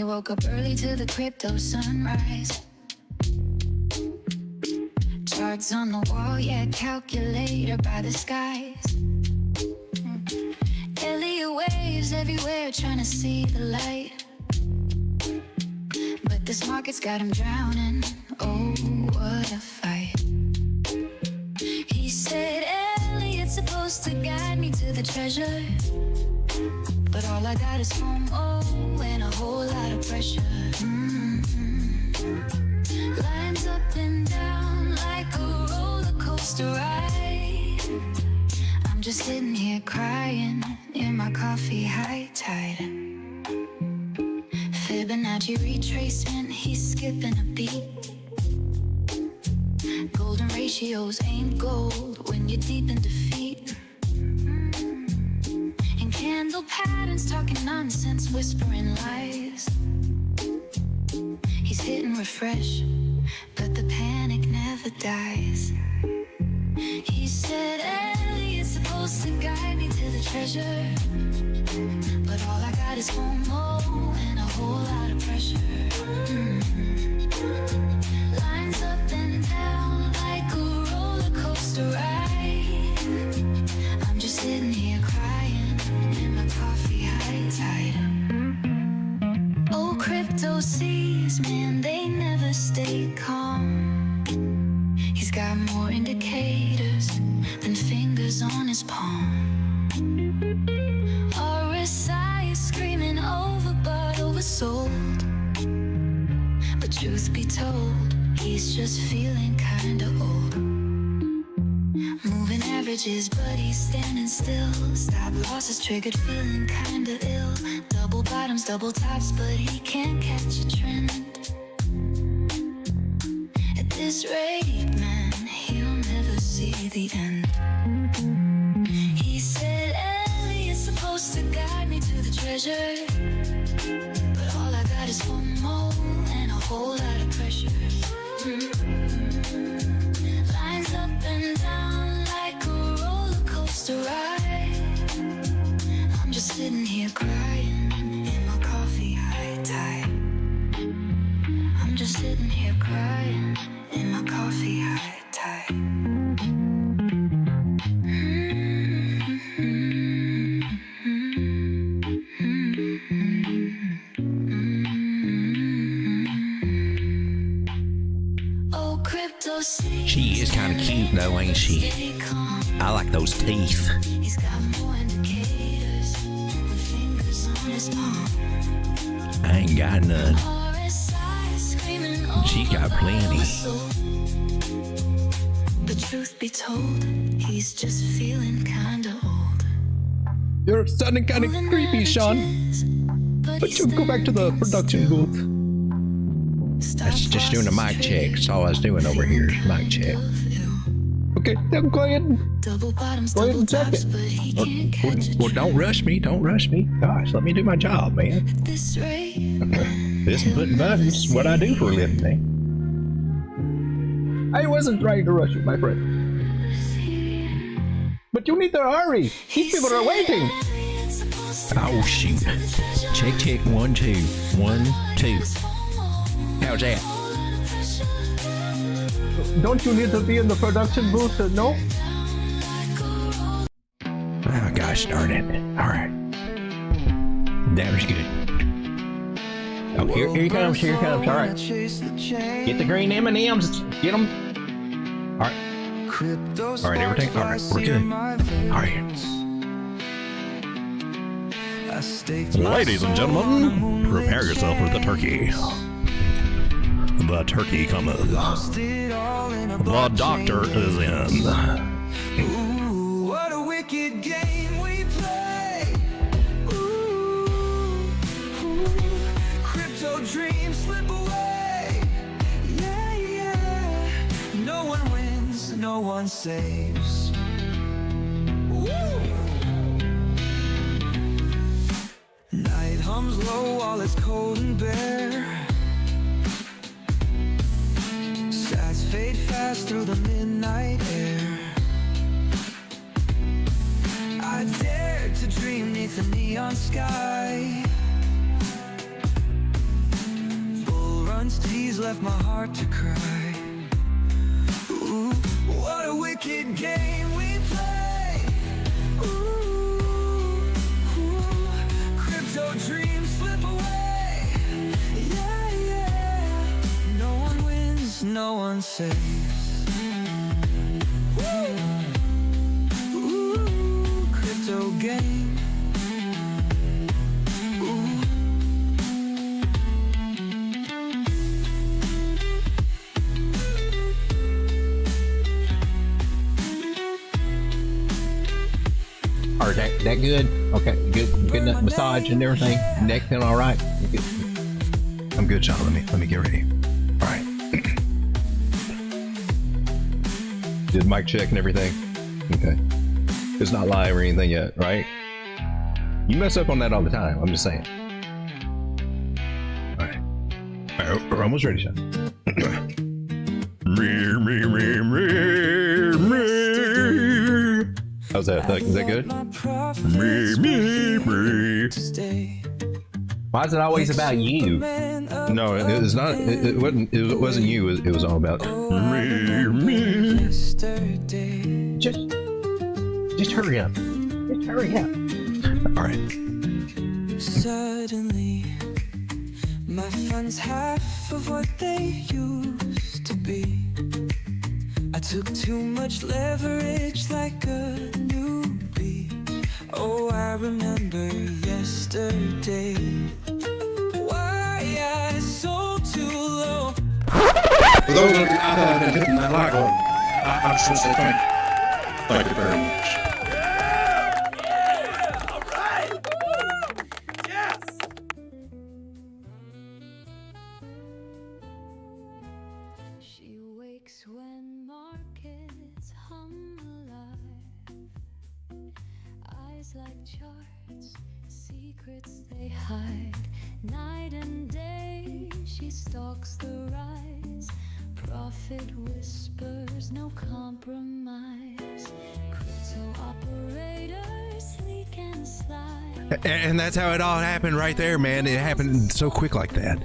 woke up early to the crypto sunrise. Charts on the wall, yeah, calculator by the skies. Elliott waves everywhere trying to see the light. But this market's got him drowning. Oh, what a fight. He said, Elliott's supposed to guide me to the treasure, but all I got is FOMO and a whole lot of pressure. Lines up and down like a roller coaster ride. I'm just sitting here crying in my coffee high tide. Fibonacci retracement, he's skipping a beat. Golden ratios ain't gold when you're deep in defeat. And candle patterns talking nonsense, whispering lies. He's hitting refresh, but the panic never dies. He said, Elliott's supposed to guide me to the treasure, but all I got is FOMO and a whole lot of pressure. Lines up and down like a roller coaster ride. I'm just sitting here crying in my coffee high tide. Oh, crypto seas, man, they never stay calm. He's got more indicators than fingers on his palm. RSI is screaming overbought, oversold. But truth be told, he's just feeling kinda old. Moving averages, but he's standing still. Stop losses triggered, feeling kinda ill. Double bottoms, double tops, but he can't catch a trend. At this rate, man, he'll never see the end. He said, Elliott's supposed to guide me to the treasure, but all I got is FOMO and a whole lot of pressure. Lines up and down like a roller coaster ride. I'm just sitting here crying in my coffee high tide. I'm just sitting here crying in my coffee high tide. She is kind of cute though, ain't she? I like those teeth. I ain't got none. She's got plenty. But truth be told, he's just feeling kinda old. You're sounding kind of creepy, Sean. But you go back to the production booth. That's just doing a mic check. That's all I was doing over here is mic check. Okay, then go ahead and check it. Well, don't rush me. Don't rush me. Gosh, let me do my job, man. Okay. This and putting buttons is what I do for a living, man. I wasn't trying to rush you, my friend. But you need to hurry. These people are waiting. Oh, shoot. Check, check. 1, 2. 1, 2. How's that? Don't you need to be in the production booth to know? Oh, gosh darn it. Alright. That was good. Oh, here he comes. Here he comes. Alright. Get the green M&Ms. Get them. Alright. Alright, everything. Alright, we're good. Alright. Ladies and gentlemen, prepare yourself for the turkey. The turkey cometh. The doctor is in. Ooh, what a wicked game we play. Ooh, crypto dreams slip away. Yeah, yeah. No one wins, no one saves. Woo. Night hums low while it's cold and bare. Stats fade fast through the midnight air. I dared to dream neath the neon sky. once, he's left my heart to cry. Ooh, what a wicked game we play. Ooh, crypto dreams slip away. Yeah, yeah. No one wins, no one saves. Ooh, crypto game. Or that good? Okay, good massage and everything. Neck feeling all right? I'm good, Sean. Let me get ready. All right. Did mic check and everything? Okay. It's not live or anything yet, right? You mess up on that all the time. I'm just saying. All right. We're almost ready, Sean. How's that? Is that good? Why is it always about you? No, it's not. It wasn't you. It was all about Just hurry up. Just hurry up. All right. Suddenly, my funds half of what they used to be. I took too much leverage like a newbie. Oh, I remember yesterday. Why I sold too low. For those of you out there that have been hitting that like button, I just want to say thank you very much. She wakes when markets hum alive. Eyes like charts, secrets they hide. Night and day, she stalks the rise. Profit whispers, no compromise. Crypto operator, sleek and sly. And that's how it all happened right there, man. It happened so quick like that.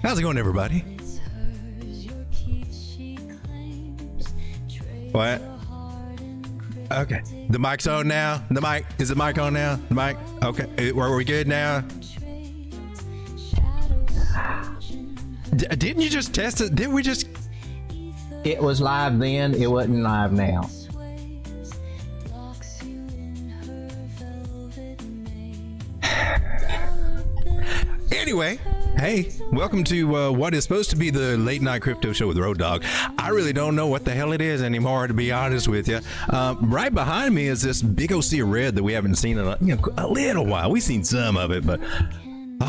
How's it going, everybody? It's hers, your keys she claims. Trade What? your heart in Okay. The mic's on now. The mic. Is the mic on now? The mic. Okay. Are we good now? trades. Shadows Didn't you just test it? Didn't we just? It was live then. It wasn't live now. sways. Locks you in her velvet mane. Anyway, hey, welcome to what is supposed to be the late night crypto show with Road Dogg. I really don't know what the hell it is anymore, to be honest with you. Right behind me is this big OC of red that we haven't seen in a little while. We've seen some of it, but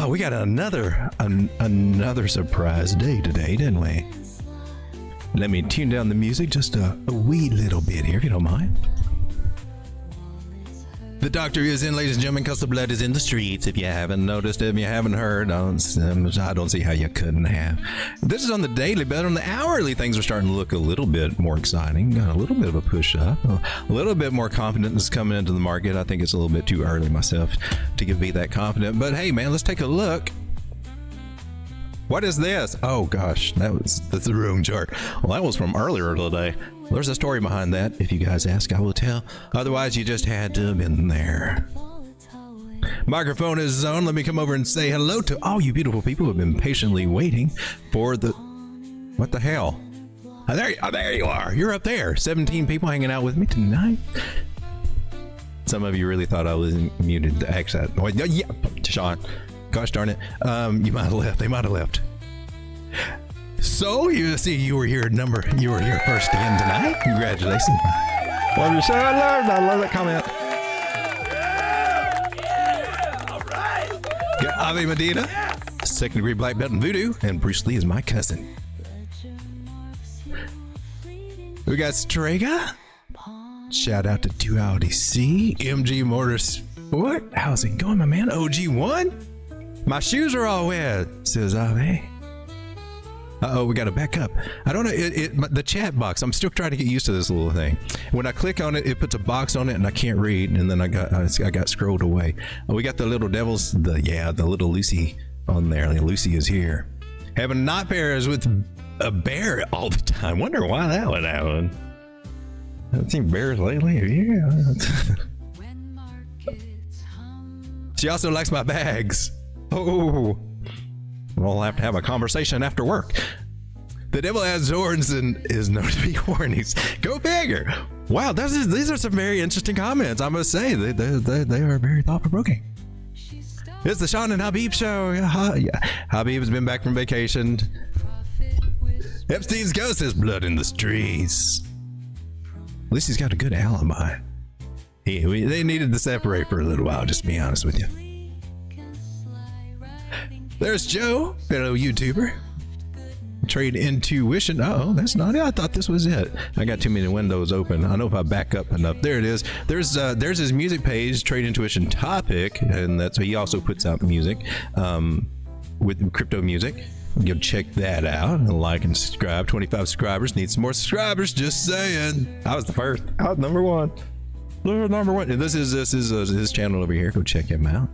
we got another surprise day today, didn't we? Let me tune down the music just a wee little bit here, if you don't mind. The doctor is in, ladies and gentlemen, because the blood is in the streets. If you haven't noticed, if you haven't heard, I don't see how you couldn't have. This is on the daily, but on the hourly, things are starting to look a little bit more exciting. Got a little bit of a push up, a little bit more confidence coming into the market. I think it's a little bit too early myself to be that confident. But hey, man, let's take a look. What is this? Oh gosh, that's the wrong chart. Well, that was from earlier today. There's a story behind that. If you guys ask, I will tell. Otherwise, you just had to have been there. Microphone is on. Let me come over and say hello to all you beautiful people who have been patiently waiting for the... What the hell? Oh, there you are. You're up there. 17 people hanging out with me tonight. Some of you really thought I was muted to exit. Oh, yeah, Sean. Gosh darn it. You might have left. They might have left. So you see, you were here first again tonight. Congratulations. Love you, sir. I love that comment. Got Ave Medina, second degree black belt in voodoo, and Bruce Lee is my cousin. We got Strega. Shout out to 2 Audi C, MG Motorsport. How's it going, my man? OG1. My shoes are all wet, says Ave. Uh-oh, we got to back up. I don't know, the chat box, I'm still trying to get used to this little thing. When I click on it, it puts a box on it and I can't read, and then I got scrolled away. We got the little devils, the little Lucy on there. Lucy is here. Having night pairs with a bear all the time. Wonder why that would happen. I haven't seen bears lately. Yeah. She also likes my bags. Oh, we'll have to have a conversation after work. The devil has horns and is known to be horny. Go figure. Wow, these are some very interesting comments. I must say they are very thought-provoking. It's the Sean and Habib show. Yeah. Habib has been back from vacation. Epstein's ghost has blood in the streets. At least he's got a good alibi. They needed to separate for a little while, just to be honest with you. There's Joe, fellow YouTuber. Trade intuition. Oh, that's not it. I thought this was it. I got too many windows open. I don't know if I back up enough. There it is. There's his music page, Trade Intuition Topic, and that's he also puts out music with crypto music. Go check that out and like and subscribe. 25 subscribers. Need some more subscribers. Just saying. I was the first. I was number one. Number one. And this is his channel over here. Go check him out.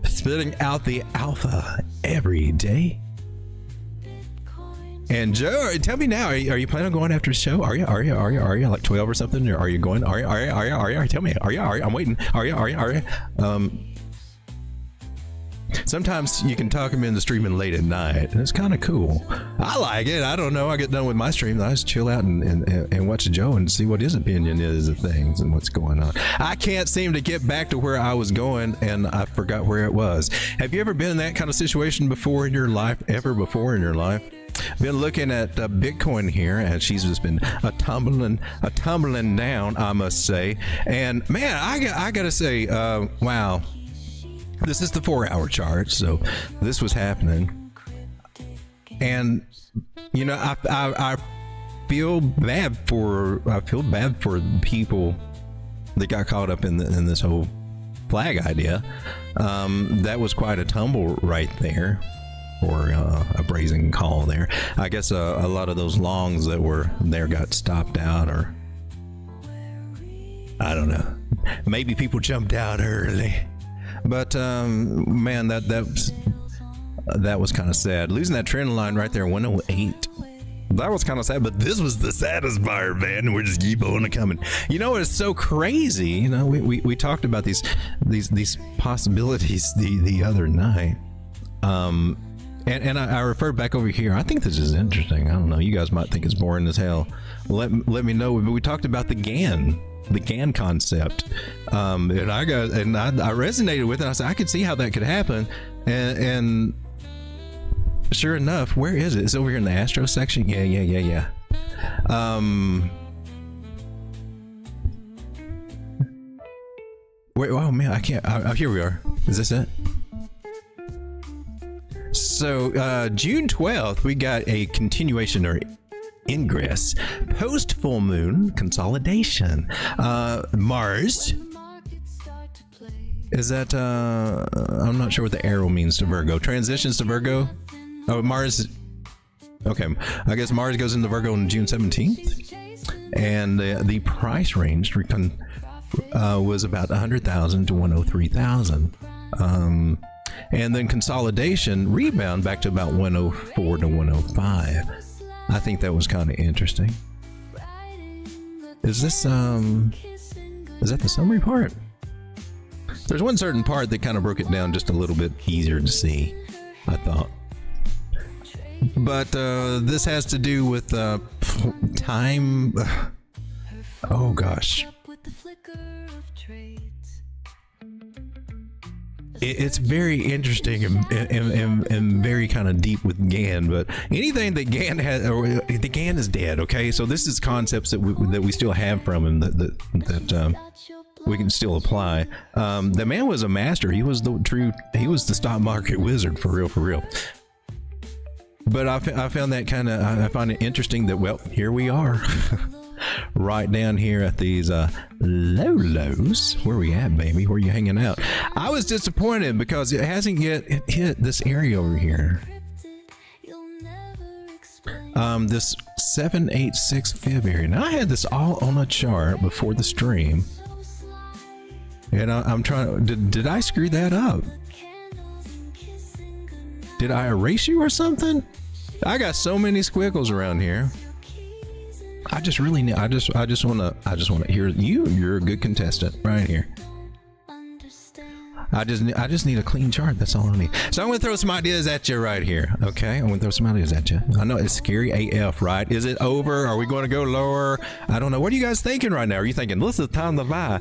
Spitting out the alpha every day. And Joe, tell me now, are you planning on going after the show? Are you like 12 or something? Or are you going? Are you? Tell me. Are you? I'm waiting. Are you? Sometimes you can talk him into streaming late at night, and it's kind of cool. I like it. I don't know. I get done with my stream, I just chill out and watch Joe and see what his opinion is of things and what's going on. I can't seem to get back to where I was going, and I forgot where it was. Have you ever been in that kind of situation before in your life? Ever before in your life? Been looking at Bitcoin here, and she's just been a tumbling down, I must say. And man, I gotta say, wow. This is the 4-hour chart, so this was happening, and you know, I feel bad for people that got caught up in this whole flag idea. That was quite a tumble right there, or a brazen call there. I guess a lot of those longs that were there got stopped out, or I don't know. Maybe people jumped out early. But man, that was kind of sad. Losing that trend line right there, 108. That was kind of sad. But this was the saddest part, man. We're just keep on coming. You know, it's so crazy. You know, we talked about these possibilities the other night. And I referred back over here. I think this is interesting. I don't know. You guys might think it's boring as hell. Let me know. But we talked about the GAN concept, and I resonated with it. I said I could see how that could happen, and sure enough, where is it? It's over here in the Astro section. Yeah. Wait, oh man, I can't. Here we are. Is this it? So June 12th, we got a continuation or ingress post full moon consolidation. Mars is that I'm not sure what the arrow means to Virgo. Transitions to Virgo. Oh, Mars. Okay, I guess Mars goes into Virgo on June 17th, and the price range was about 100,000 to 103,000. And then consolidation rebound back to about 104 to 105. I think that was kind of interesting. Is this is that the summary part? There's one certain part that kind of broke it down just a little bit easier to see, I thought. But this has to do with time. Oh gosh. It's very interesting and very kind of deep with GAN, but anything that GAN has, or the GAN is dead. Okay, so this is concepts that we still have from him that we can still apply. The man was a master. He was the stock market wizard for real. But I found that I find it interesting that, well, here we are. Right down here at these lows. Where we at, baby? Where you hanging out? I was disappointed because it hasn't yet hit this area over here. This 786 fib area. Now I had this all on a chart before the stream, and I'm trying. Did I screw that up? Did I erase you or something? I got so many squiggles around here. I just really need, I just want to hear you. You're a good contestant right here. I just need a clean chart. That's all I need. So I'm going to throw some ideas at you right here. Okay. I'm going to throw some ideas at you. I know it's scary AF, right? Is it over? Are we going to go lower? I don't know. What are you guys thinking right now? Are you thinking, this is time to buy?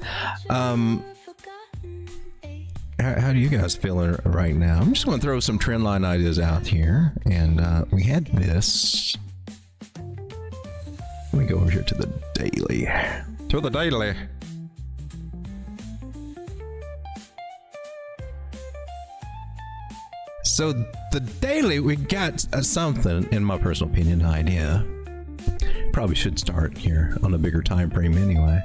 How do you guys feeling right now? I'm just going to throw some trend line ideas out here. And we had this. Let me go over here to the daily. To the daily. So the daily, we got something, in my personal opinion, idea. Probably should start here on a bigger time frame anyway.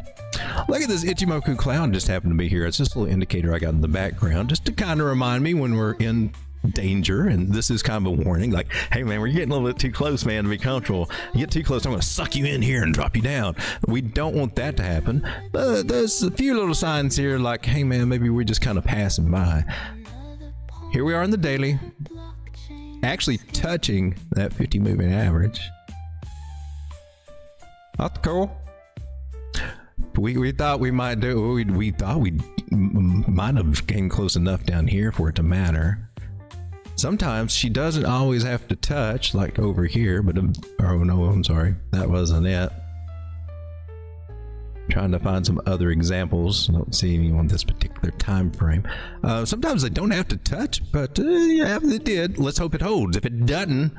Look at this Ichimoku cloud just happened to be here. It's just a little indicator I got in the background just to kind of remind me when we're in danger, and this is kind of a warning, like, hey man, we're getting a little bit too close, man, to be comfortable. You get too close, I'm going to suck you in here and drop you down. We don't want that to happen. But there's a few little signs here like, hey man, maybe we're just kind of passing by. Here we are in the daily, actually touching that 50 moving average. That's cool. We thought we might do, we thought we might have came close enough down here for it to matter. Sometimes she doesn't always have to touch, like over here, but oh no, I'm sorry, that wasn't it. Trying to find some other examples. I don't see any on this particular time frame. Sometimes they don't have to touch, but yeah, it did. Let's hope it holds. If it doesn't,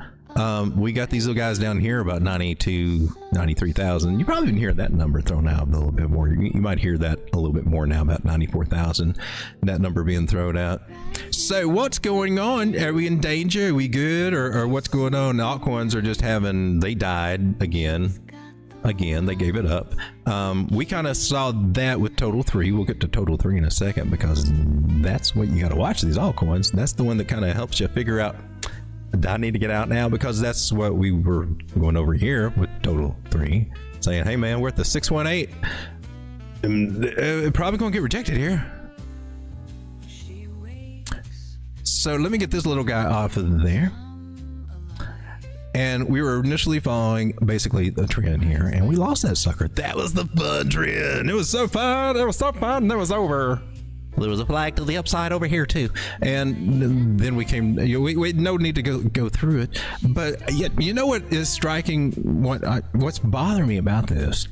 we got these little guys down here about 92, 93,000. You probably didn't hear that number thrown out a little bit more. You might hear that a little bit more now, about 94,000, that number being thrown out. So what's going on? Are we in danger? Are we good? Or what's going on? The altcoins are just they died again. Again, they gave it up. We kind of saw that with Total 3. We'll get to Total 3 in a second because that's what you got to watch, these altcoins. That's the one that kind of helps you figure out, do I need to get out now? Because that's what we were going over here with Total 3, saying, hey man, we're at the 618. Probably going to get rejected here. So let me get this little guy off of there. And we were initially following basically the trend here, and we lost that sucker. That was the fun trend. It was so fun. It was so fun. And it was over. There was a flag to the upside over here too, and then we came. We no need to go through it, but yet you know what is striking? What's bothering me about this?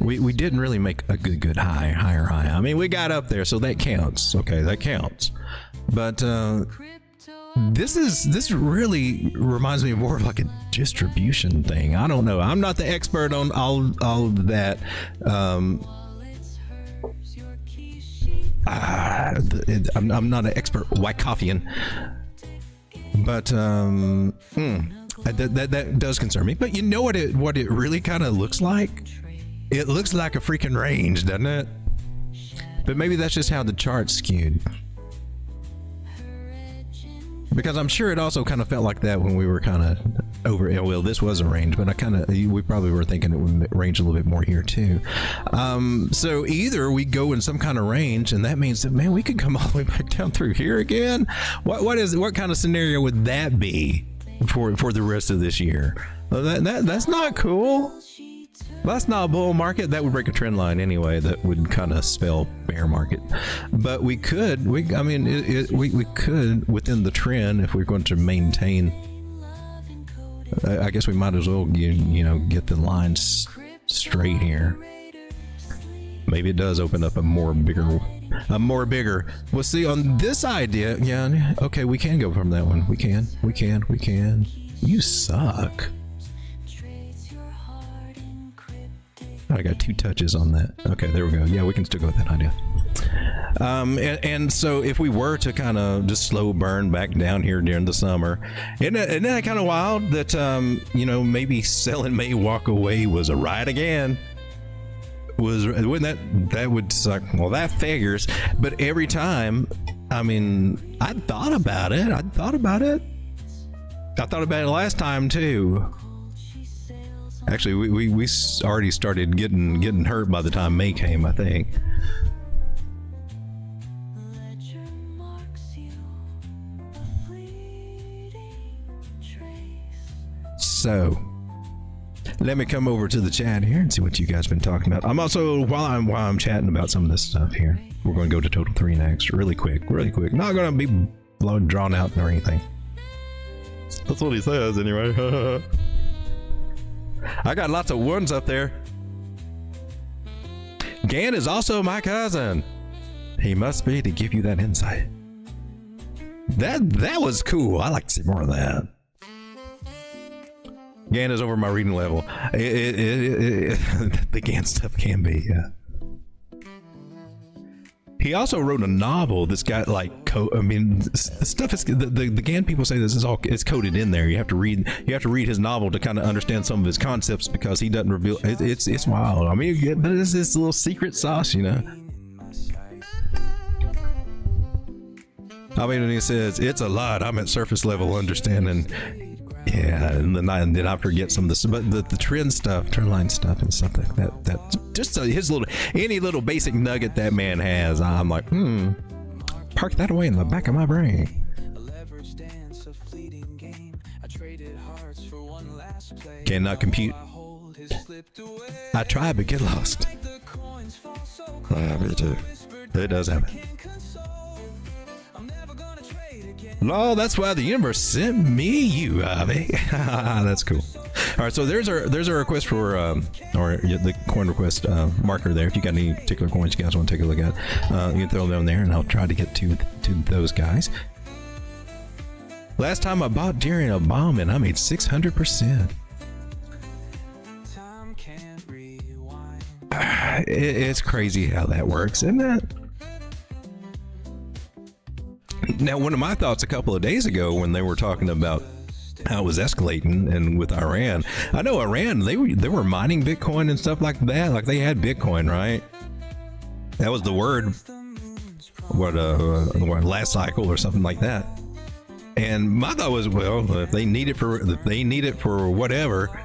We didn't really make a good higher high. I mean, we got up there, so that counts. Okay, that counts. But this really reminds me more of like a distribution thing. I don't know. I'm not the expert on all of that. I'm not an expert Wyckofian, but that does concern me. But you know what it really kind of looks like? It looks like a freaking range, doesn't it? But maybe that's just how the chart's skewed. Because I'm sure it also kind of felt like that when we were kind of over. Well, this was a range, but we probably were thinking it would range a little bit more here too. So either we go in some kind of range, and that means that, man, we could come all the way back down through here again. What kind of scenario would that be for the rest of this year? That's not cool. That's not a bull market. That would break a trend line anyway. That would kind of spell bear market. But we could within the trend, if we're going to maintain, I guess we might as well get the lines straight here. Maybe it does open up a more bigger. We'll see on this idea. Yeah, okay, we can go from that one. We can. You suck. I got 2 touches on that. Okay, there we go. Yeah, we can still go with that idea. And so if we were to kind of just slow burn back down here during the summer, isn't that kind of wild that, maybe selling May walk away was a ride again? Wouldn't that would suck? Well, that figures. But every time, I mean, I thought about it. I thought about it last time too. Actually, we already started getting hurt by the time May came, I think. So let me come over to the chat here and see what you guys been talking about. I'm also, while I'm chatting about some of this stuff here, we're going to go to Total 3 next, really quick. Not going to be drawn out or anything. That's what he says anyway. I got lots of ones up there. Gan is also my cousin. He must be to give you that insight. That was cool. I like to see more of that. Gan is over my reading level. The Gan stuff can be, yeah. He also wrote a novel that's got like stuff is the Gan people say this is all it's coded in there. You have to read his novel to kind of understand some of his concepts because he doesn't reveal it's wild. I mean, but it's this little secret sauce, you know. I mean, when he says it's a lot, I'm at surface level understanding. Yeah, and then I forget some of this, but the trend line stuff and stuff like that. That just his any little basic nugget that man has, I'm like, park that away in the back of my brain. Cannot compute. I try but get lost. Me too. It does happen. No, that's why the universe sent me you, Avi. That's cool. All right, so there's a request for or the coin request marker there. If you got any particular coins you guys want to take a look at, you can throw them there, and I'll try to get to those guys. Last time I bought during a bomb, and I made 600%. It's crazy how that works, isn't it? Now, one of my thoughts a couple of days ago when they were talking about how it was escalating and with Iran, I know Iran, they were mining Bitcoin and stuff like that. Like they had Bitcoin, right? That was the word, what last cycle or something like that. And my thought was, well, if they need it for whatever,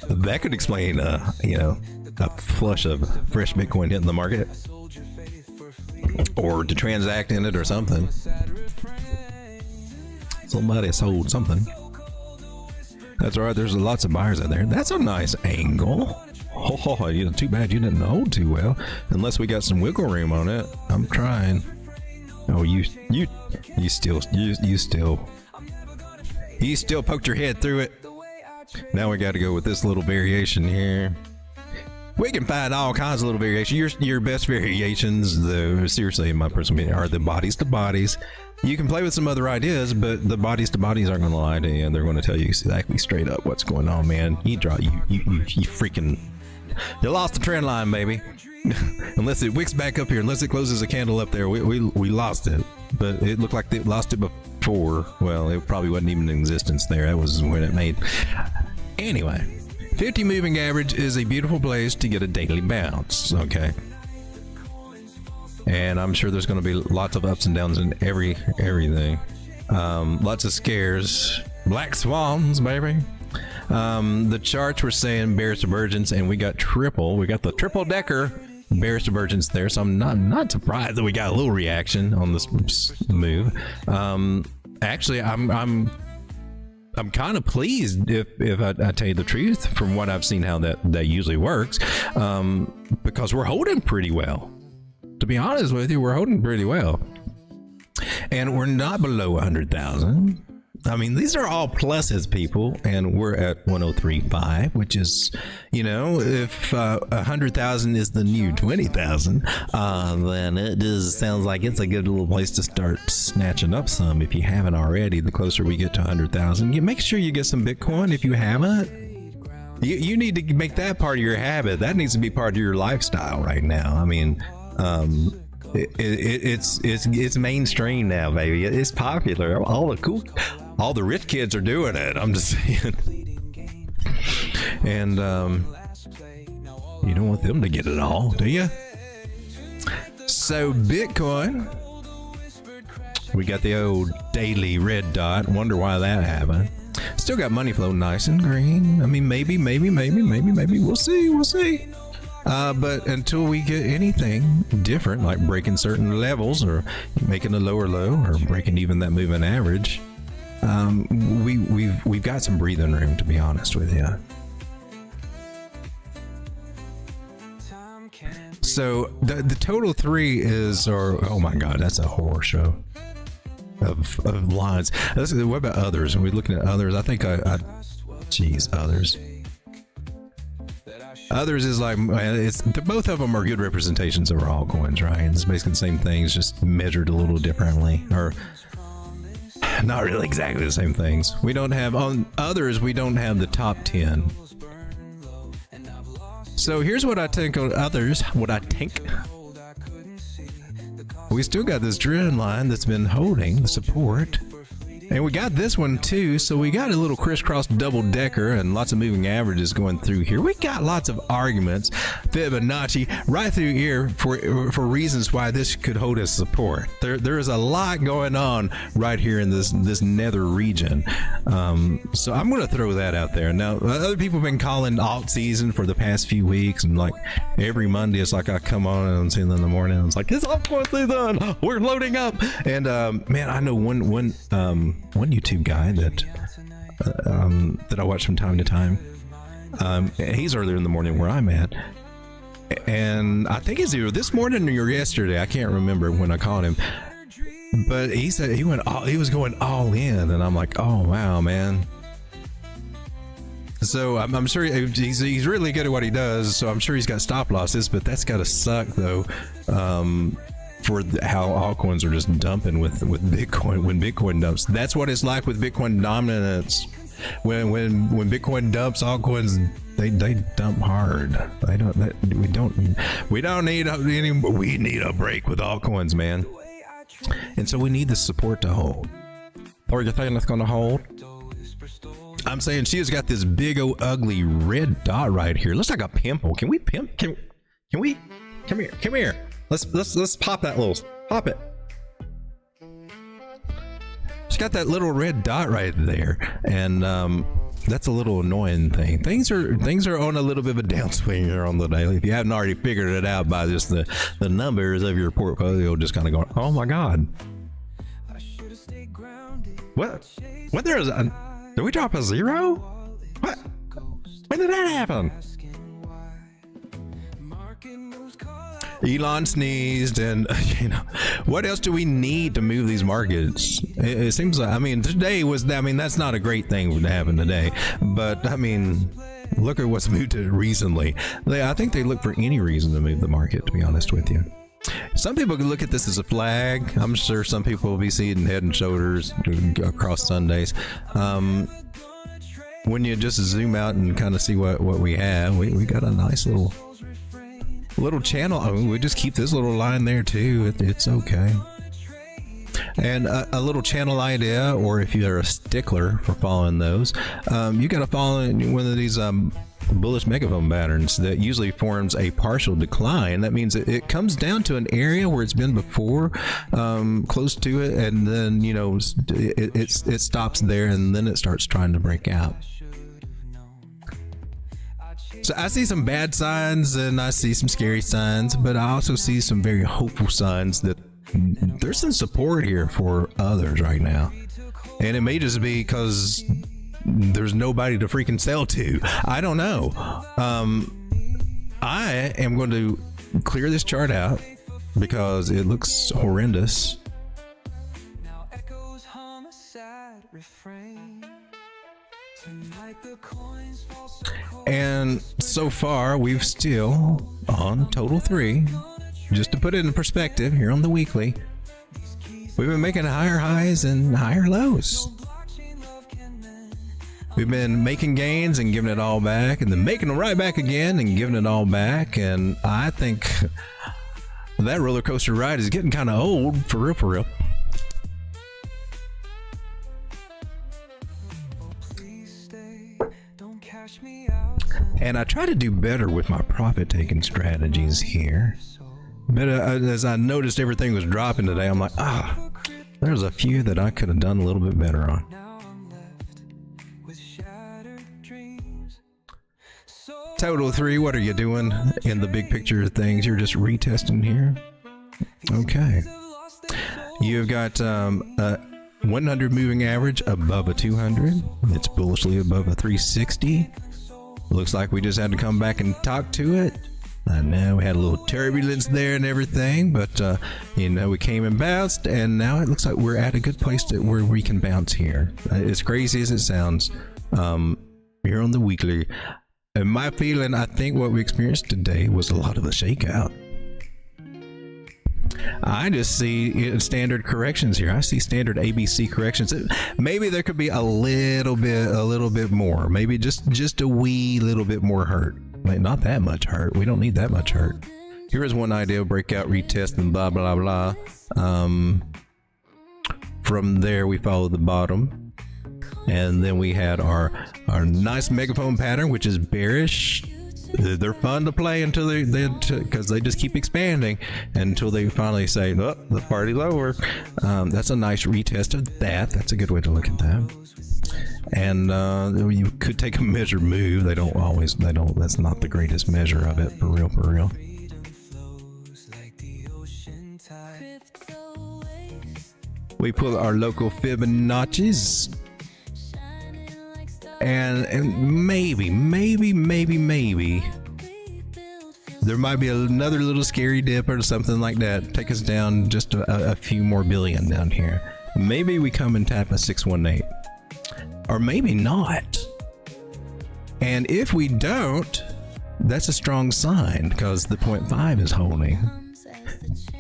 that could explain, a flush of fresh Bitcoin hitting the market. Or to transact in it or something. Somebody sold something. That's all right. There's lots of buyers out there. That's a nice angle. Oh, too bad you didn't hold too well. Unless we got some wiggle room on it. I'm trying. Oh, you still poked your head through it. Now we got to go with this little variation here. We can find all kinds of little variations. Your best variations, though, seriously, in my personal opinion, are the bodies to bodies. You can play with some other ideas, but the bodies to bodies aren't going to lie to you, and they're going to tell you exactly straight up what's going on, man. You lost the trend line, baby. Unless it wicks back up here, unless it closes a candle up there, we lost it. But it looked like it lost it before. Well, it probably wasn't even in existence there. That was when it made. Anyway. 50 moving average is a beautiful place to get a daily bounce, okay? And I'm sure there's going to be lots of ups and downs in everything. Lots of scares. Black swans, baby. The charts were saying bearish divergence, and we got the triple decker bearish divergence there. So I'm not surprised that we got a little reaction on this move. Actually, I'm kind of pleased if I tell you the truth from what I've seen how that usually works, because we're holding pretty well. To be honest with you, we're holding pretty well, and we're not below 100,000. I mean, these are all pluses, people, and we're at 103.5, which is, if 100,000 is the new 20,000, then it just sounds like it's a good little place to start snatching up some. If you haven't already, the closer we get to 100,000, you make sure you get some Bitcoin. If you haven't, you need to make that part of your habit. That needs to be part of your lifestyle right now. I mean, it's mainstream now, baby. It's popular. All the rich kids are doing it. I'm just saying. And you don't want them to get it all, do you? So Bitcoin, we got the old daily red dot. Wonder why that happened. Still got money flow nice and green. I mean, maybe. We'll see. But until we get anything different, like breaking certain levels or making a lower low or breaking even that moving average, we we've got some breathing room, to be honest with you. So the total 3 is, or oh my god, that's a horror show of lines. What about others? Are we looking at others? I think geez, others. Others is like, both of them are good representations of our altcoins, right? It's basically the same things, just measured a little differently, or not really exactly the same things. We don't have, on others, we don't have the top 10. So here's what I think on others, we still got this trend line that's been holding the support. And we got this one too, so we got a little crisscross double decker and lots of moving averages going through here. We got lots of arguments, Fibonacci, right through here for reasons why this could hold as support. There is a lot going on right here in this nether region. So I'm going to throw that out there. Now, other people have been calling alt season for the past few weeks, and like every Monday, it's like I come on and see them in the morning, and it's like, it's altcoin season, we're loading up. And man, I know one YouTube guy that I watch from time to time. He's earlier in the morning where I'm at, and I think it's either this morning or yesterday. I can't remember when I called him, but he said he was going all in, and I'm like, oh wow, man. So I'm sure he's really good at what he does. So I'm sure he's got stop losses, but that's got to suck though. For how altcoins are just dumping with Bitcoin when Bitcoin dumps. That's what it's like with Bitcoin dominance. When Bitcoin dumps, altcoins they dump hard. We don't need any. We need a break with altcoins, man. And so we need the support to hold. Or you think that's going to hold? I'm saying she has got this big old ugly red dot right here. Looks like a pimple. Can we pimp? Can we? Come here. Let's pop that little, pop it. It's got that little red dot right there, and that's a little annoying thing. Things are on a little bit of a downswing here on the daily. If you haven't already figured it out by just the numbers of your portfolio, just kind of going, oh my god, what? When did we drop a 0? What? When did that happen? Elon sneezed, and what else do we need to move these markets? It seems like, today was, that's not a great thing to happen today, but look at what's moved it recently. I think they look for any reason to move the market, to be honest with you. Some people can look at this as a flag. I'm sure some people will be seeing head and shoulders across Sundays. When you just zoom out and kind of see what we have, we got a nice little channel. We just keep this little line there too. It's okay. And a little channel idea, or if you're a stickler for following those, you got to follow one of these bullish megaphone patterns that usually forms a partial decline. That means it comes down to an area where it's been before, close to it, and then it stops there, and then it starts trying to break out. So I see some bad signs and I see some scary signs, but I also see some very hopeful signs that there's some support here for others right now. And it may just be because there's nobody to freaking sell to. I don't know. I am going to clear this chart out because it looks horrendous. Now echoes hum a sad refrain. Tonight the coins fall so cold. And so far, we've still on total 3. Just to put it in perspective, here on the weekly, we've been making higher highs and higher lows. We've been making gains and giving it all back, and then making them right back again and giving it all back. And I think that roller coaster ride is getting kind of old, for real. And I try to do better with my profit-taking strategies here. But as I noticed everything was dropping today, I'm like, there's a few that I could have done a little bit better on. Total 3, what are you doing in the big picture of things? You're just retesting here? Okay. You've got 100 moving average above a 200. It's bullishly above a 360. Looks like we just had to come back and talk to it. I know we had a little turbulence there and everything, but you know, we came and bounced, and now it looks like we're at a good place where we can bounce here. As crazy as it sounds, here on the weekly, and my feeling, I think what we experienced today was a lot of a shakeout. I just see standard corrections here. I see standard ABC corrections. Maybe there could be a little bit more. Maybe just a wee little bit more hurt. Like, not that much hurt. We don't need that much hurt. Here is one idea: breakout, retest, and blah blah blah. From there, we follow the bottom, and then we had our nice megaphone pattern, which is bearish. They're fun to play until because they just keep expanding until they finally say, "Oh, the party's over." That's a nice retest of that. That's a good way to look at that. And you could take a measured move. They don't. That's not the greatest measure of it, for real. We pull our local Fibonacci's. And maybe there might be another little scary dip or something like that. Take us down just a few more billion down here. Maybe we come and tap a 618, or maybe not. And if we don't, that's a strong sign, because the 0.5 is holding.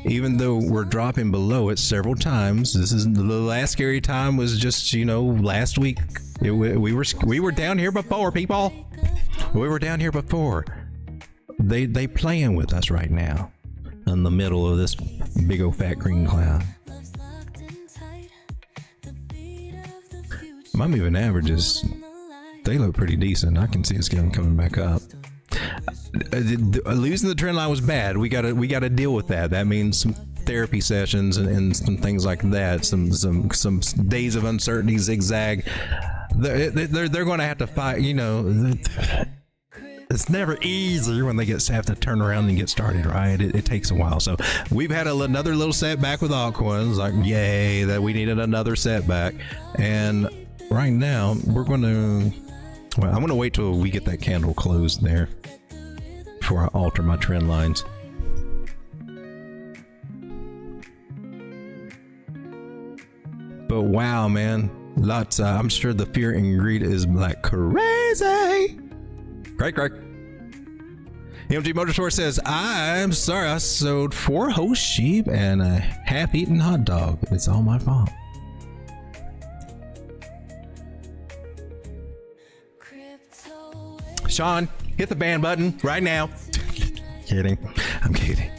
Even though we're dropping below it several times. This is the last scary time was just, you know, last week. We were down here before, people. We were down here before. They playing with us right now in the middle of this big old fat green cloud. My moving averages, they look pretty decent. I can see it's coming back up. Losing the trend line was bad. We gotta deal with that. That means some therapy sessions and some things like that. Some days of uncertainty, zigzag. They're going to have to fight. You know, it's never easy when they have to turn around and get started, right? It takes a while. So we've had another little setback with altcoins. Like, yay, that we needed another setback. And right now we're going to. Well, I'm going to wait till we get that candle closed there before I alter my trend lines. But wow, man, lots. I'm sure the fear and greed is like crazy. Craig. MG Motorsport says, "I'm sorry, I sold 4 whole sheep and a half-eaten hot dog. It's all my fault." Sean, hit the ban button right now. Kidding. I'm kidding.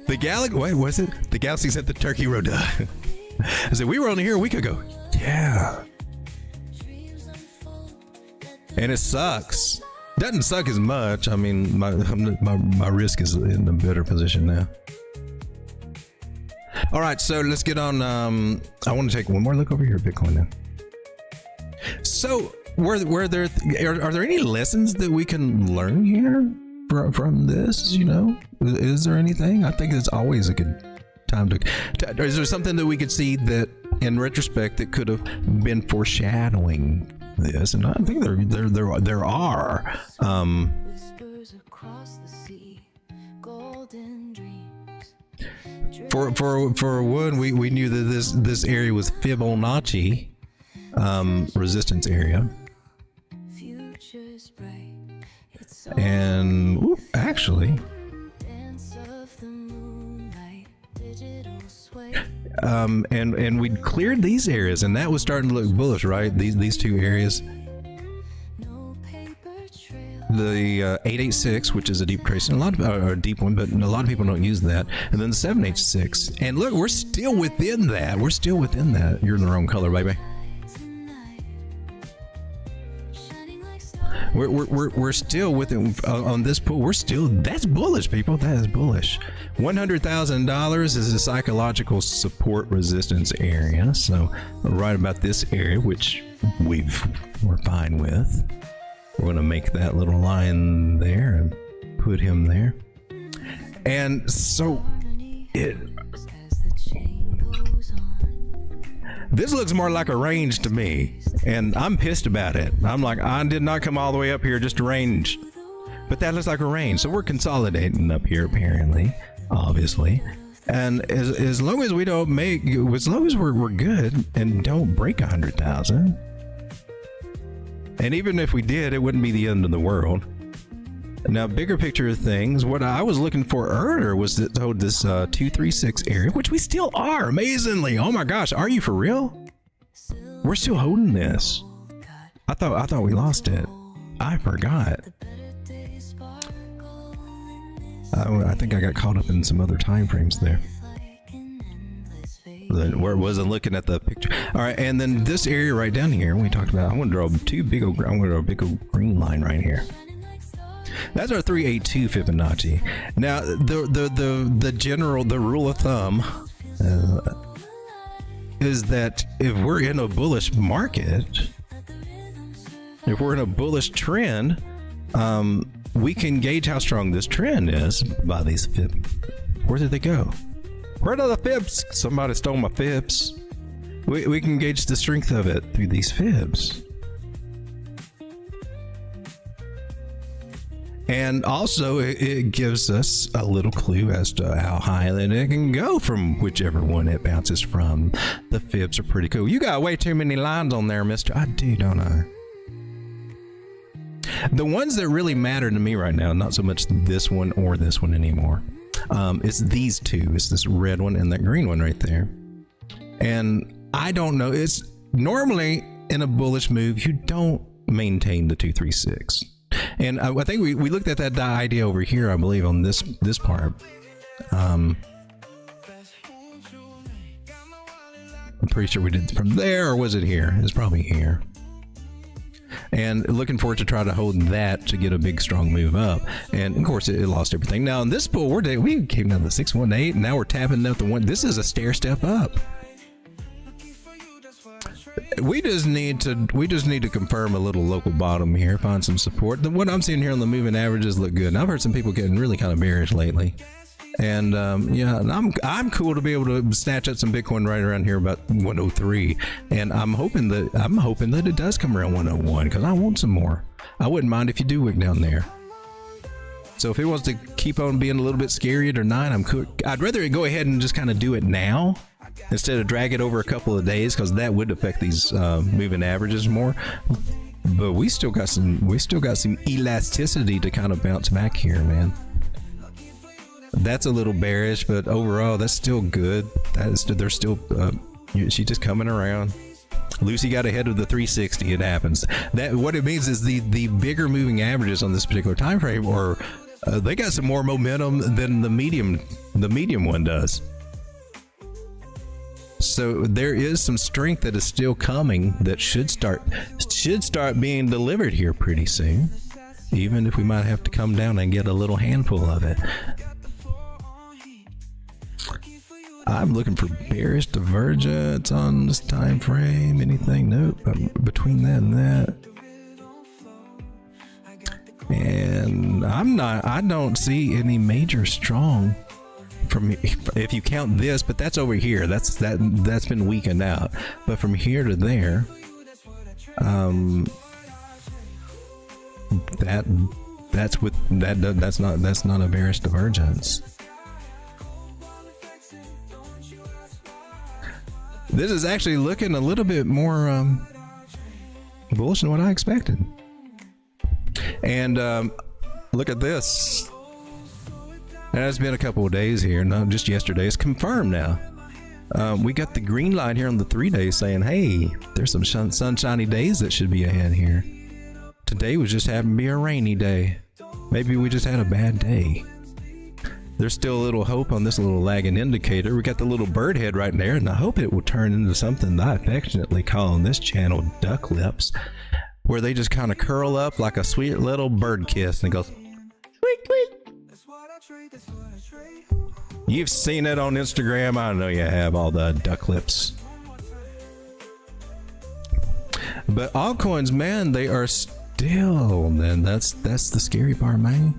The Galaxy, what was it? The Galaxy sent the turkey road. I said, we were only here a week ago. Yeah. And it sucks. Doesn't suck as much. I mean, my risk is in a better position now. All right, so let's get on. I want to take one more look over here at Bitcoin now. So, are there any lessons that we can learn here from this? You know, is there anything? I think it's always a good time to. Is there something that we could see that, in retrospect, that could have been foreshadowing this? And I think there are. Whispers across the sea, golden dreams. For one, we knew that this area was Fibonacci resistance area. And actually, and we'd cleared these areas, and that was starting to look bullish, right? These two areas. The 886, which is a deep trace, and a deep one, but a lot of people don't use that. And then the 786, and look, we're still within that. We're still within that. You're in the wrong color, baby. We're still within on this pool. We're still, that's bullish, people. That is bullish. $100,000 is a psychological support resistance area. So right about this area, which we're fine with. We're going to make that little line there and put him there. And so This looks more like a range to me, and I'm pissed about it. I'm like, I did not come all the way up here just to range. But that looks like a range, so we're consolidating up here apparently, obviously. And as long as we don't make, as long as we're good and don't break 100,000, and even if we did, it wouldn't be the end of the world. Now, bigger picture of things, what I was looking for earlier was this 236 area, which we still are, amazingly. Oh my gosh, are you for real? We're still holding this. I thought we lost it. I forgot. I think I got caught up in some other time frames there. Where it wasn't looking at the picture. All right, and then this area right down here, we talked about. I'm going to draw a big old green line right here. That's our 382 Fibonacci. Now, the rule of thumb is that if we're in a bullish market, if we're in a bullish trend, we can gauge how strong this trend is by these fibs. Where did they go? Where are the fibs? Somebody stole my fibs. We can gauge the strength of it through these fibs. And also, it gives us a little clue as to how high it can go from whichever one it bounces from. The fibs are pretty cool. You got way too many lines on there, mister. I do, don't I? The ones that really matter to me right now, not so much this one or this one anymore. It's these two. It's this red one and that green one right there. And I don't know. It's normally in a bullish move, you don't maintain the 236. And I think we looked at that idea over here, I believe, on this part. I'm pretty sure we did from there, or was it here? It's probably here. And looking forward to try to hold that to get a big strong move up. And of course it lost everything. Now in this pool, we came down to 618, and now we're tapping up the one. This is a stair step up. We just need to confirm a little local bottom here, find some support. What I'm seeing here on the moving averages look good. And I've heard some people getting really kind of bearish lately. And yeah, I'm cool to be able to snatch up some Bitcoin right around here about 103. And I'm hoping that it does come around 101 because I want some more. I wouldn't mind if you do wick down there. So if it wants to keep on being a little bit scary or not, I'm cool. I'd rather go ahead and just kind of do it now instead of drag it over a couple of days, because that would affect these moving averages more. But we still got some elasticity to kind of bounce back here, man. That's a little bearish, but overall that's still good. They're still she's just coming around. Lucy got ahead of the 360. It happens. That what it means is the bigger moving averages on this particular time frame, or they got some more momentum than the medium one does. So there is some strength that is still coming that should start being delivered here pretty soon, even if we might have to come down and get a little handful of it. I'm looking for bearish divergence on this time frame. Anything? Nope. Between that and that, and I don't see any major strong from, if you count this, but that's over here. That's been weakened out. But from here to there, that's not a bearish divergence. This is actually looking a little bit more bullish than what I expected. And look at this. And it's been a couple of days here, not just yesterday. It's confirmed now. We got the green line here on the 3 days saying, hey, there's some sunshiny days that should be ahead here. Today was just happened to be a rainy day. Maybe we just had a bad day. There's still a little hope on this little lagging indicator. We got the little bird head right there, and I hope it will turn into something that I affectionately call on this channel duck lips, where they just kind of curl up like a sweet little bird kiss and it goes tweet tweet. You've seen it on Instagram. I know you have, all the duck lips. But altcoins, man, they are still, man, that's the scary part, man.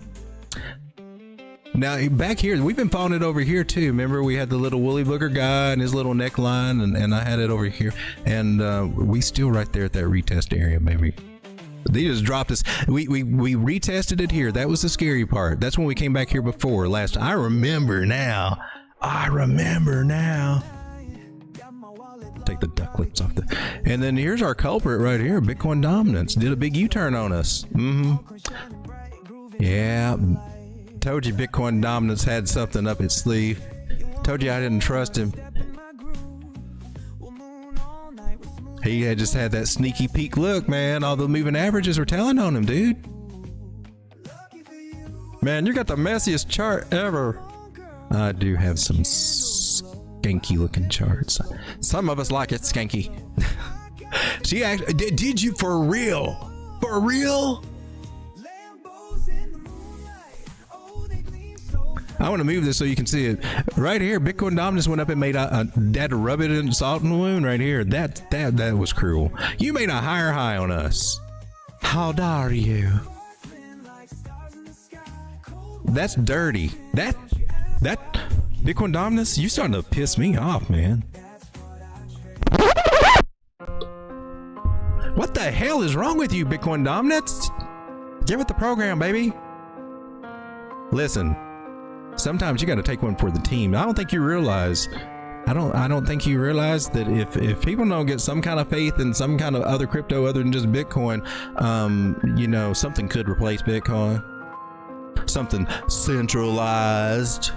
Now back here, we've been following it over here too. Remember, we had the little woolly booger guy and his little neckline, and I had it over here, and we still right there at that retest area, baby. They just dropped us. We retested it here. That was the scary part. That's when we came back here before last. I remember now. Take the duck lips off the. And then here's our culprit right here. Bitcoin dominance did a big U-turn on us. Yeah. Told you Bitcoin dominance had something up its sleeve. Told you I didn't trust him. He had just had that sneaky peek look, man. All the moving averages were telling on him, dude. Man, you got the messiest chart ever. I do have some skanky looking charts. Some of us like it skanky. She actually did you for real? For real? I want to move this so you can see it. Right here, Bitcoin dominance went up and made had to rub it in salt in the wound right here. That was cruel. You made a higher high on us. How dare you? That's dirty. That Bitcoin dominance, you starting to piss me off, man. What the hell is wrong with you, Bitcoin dominance? Get with the program, baby. Listen. Sometimes you got to take one for the team. I don't think you realize. I don't think you realize that if people don't get some kind of faith in some kind of other crypto other than just Bitcoin, you know, something could replace Bitcoin. Something centralized.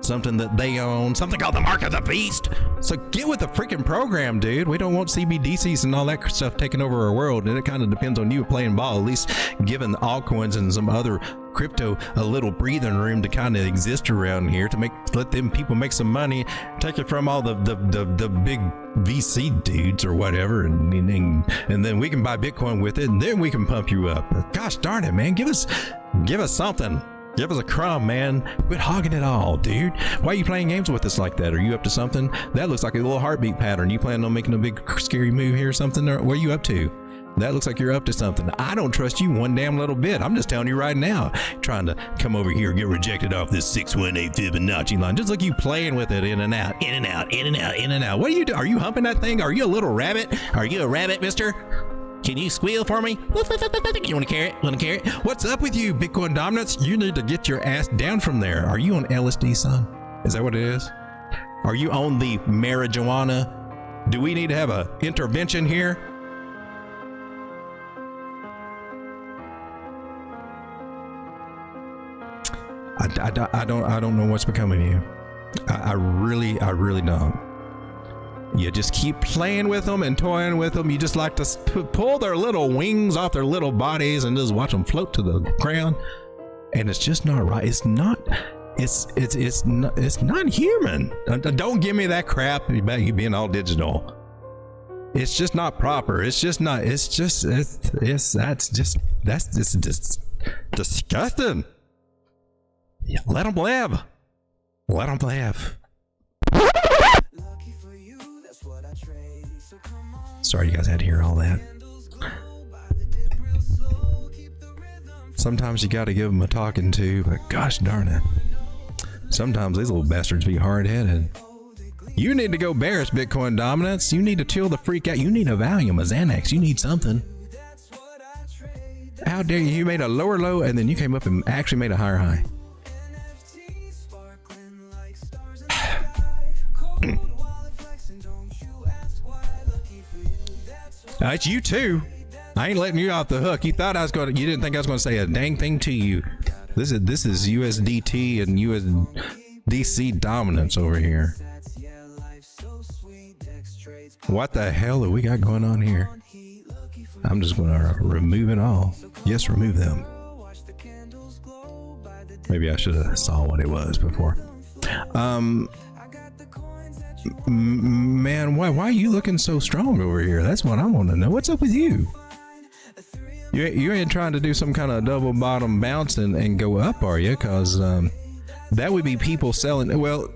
Something that they own. Something called the mark of the beast. So get with the freaking program, dude. We don't want CBDCs and all that stuff taking over our world, and it kind of depends on you playing ball, at least giving the altcoins and some other crypto a little breathing room to kind of exist around here to let them people make some money, take it from all the big VC dudes or whatever, and then we can buy Bitcoin with it, and then we can pump you up. But gosh darn it, man, give us something. Give us a crumb, man. Quit hogging it all, dude. Why are you playing games with us like that? Are you up to something? That looks like a little heartbeat pattern. You planning on making a big scary move here or something? Or what are you up to? That looks like you're up to something. I don't trust you one damn little bit. I'm just telling you right now. Trying to come over here and get rejected off this 618 Fibonacci line. Just look you playing with it in and out, in and out, in and out, in and out. What are you doing? Are you humping that thing? Are you a little rabbit? Are you a rabbit, mister? Can you squeal for me? You want a carrot? Want a carrot? What's up with you, Bitcoin dominance? You need to get your ass down from there. Are you on LSD, son? Is that what it is? Are you on the marijuana? Do we need to have a intervention here? I don't know what's becoming of you. I really don't. You just keep playing with them and toying with them. You just like to pull their little wings off their little bodies and just watch them float to the ground. And it's just not right. It's not human. Don't give me that crap about you being all digital. It's just not proper. It's just disgusting. Yeah, let them live. Let them live. Sorry you guys had to hear all that. Sometimes you got to give them a talking to, but gosh darn it. Sometimes these little bastards be hard-headed. You need to go bearish, Bitcoin dominance. You need to chill the freak out. You need a Valium, a Xanax. You need something. How dare you? You made a lower low and then you came up and actually made a higher high. It's you too. I ain't letting you off the hook. You thought I was going to, you didn't think I was going to say a dang thing to you. This is USDT and USDC dominance over here. What the hell do we got going on here? I'm just going to remove it all. Yes, remove them. Maybe I should have saw what it was before. Man, why are you looking so strong over here? That's what I want to know. What's up with you? You ain't trying to do some kind of double bottom bounce and go up, are you? Because that would be people selling. Well,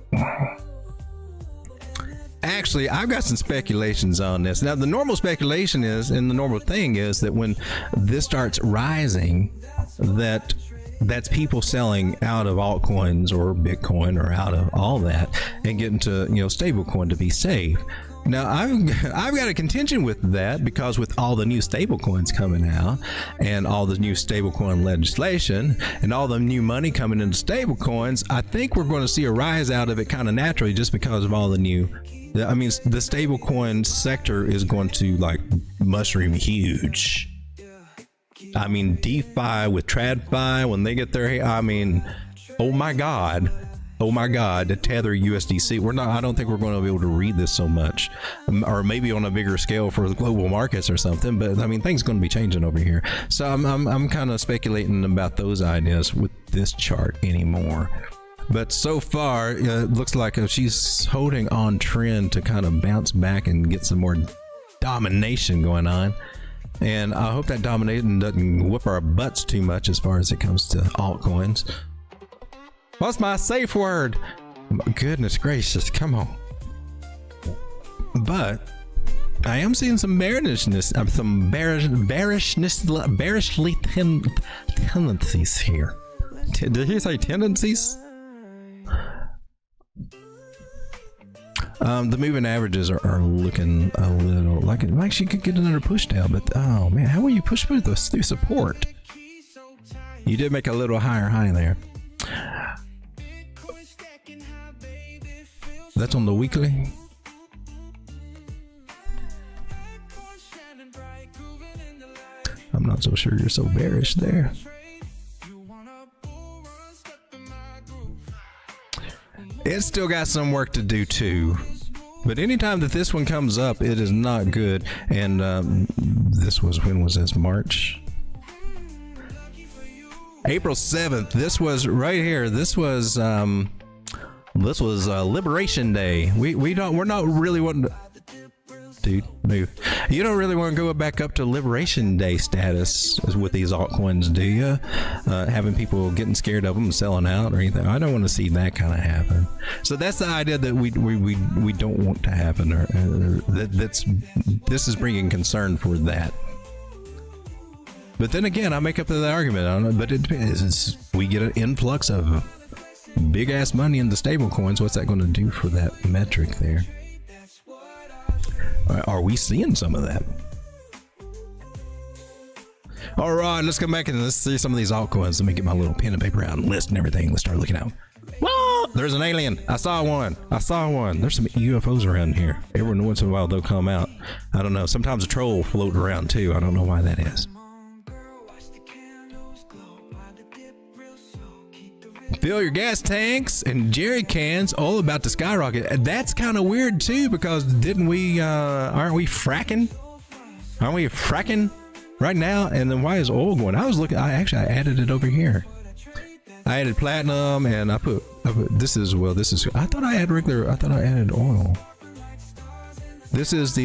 actually, I've got some speculations on this. Now, the normal speculation is, and the normal thing is that when this starts rising, that that's people selling out of altcoins or Bitcoin or out of all that and getting to, you know, stablecoin to be safe. Now, I've got a contention with that, because with all the new stablecoins coming out and all the new stablecoin legislation and all the new money coming into stablecoins, I think we're going to see a rise out of it kind of naturally, just because of all the new. I mean, the stablecoin sector is going to like mushroom huge. I mean, DeFi with TradFi, when they get their, I mean, oh my God, the Tether USDC. I don't think we're going to be able to read this so much, or maybe on a bigger scale for the global markets or something. But I mean, things are going to be changing over here. So I'm kind of speculating about those ideas with this chart anymore. But so far, it looks like she's holding on trend to kind of bounce back and get some more domination going on. And I hope that dominating doesn't whip our butts too much as far as it comes to altcoins. What's my safe word? Goodness gracious, come on. But I am seeing some bearishness, bearishly tendencies here. Did he say tendencies? The moving averages are looking a little like she could get another push down, but oh man, how will you push through this through support? You did make a little higher high there. That's on the weekly. I'm not so sure you're so bearish there. It's still got some work to do too, but anytime that this one comes up, it is not good. And this was, when was this? March, April 7th. This was right here. This was Liberation Day. We're not really wanting to, dude, move. You don't really want to go back up to Liberation Day status with these altcoins, do you? Having people getting scared of them and selling out or anything. I don't want to see that kind of happen. So that's the idea that we don't want to happen, or this is bringing concern for that. But then again, I make up the argument on it, but it depends. We get an influx of big ass money in the stable coins. What's that going to do for that metric there? Are we seeing some of that? All right, let's come back and let's see some of these altcoins. Let me get my little pen and paper out and list and everything. Let's start looking out. Whoa! There's an alien. I saw one. There's some UFOs around here. Every once in a while they'll come out. I don't know. Sometimes a troll float around too. I don't know why that is. Fill your gas tanks and jerry cans, all about to skyrocket. That's kind of weird too, because aren't we fracking? Aren't we fracking right now? And then why is oil going? I added it over here. I added platinum, and I put this is I thought I added oil. This is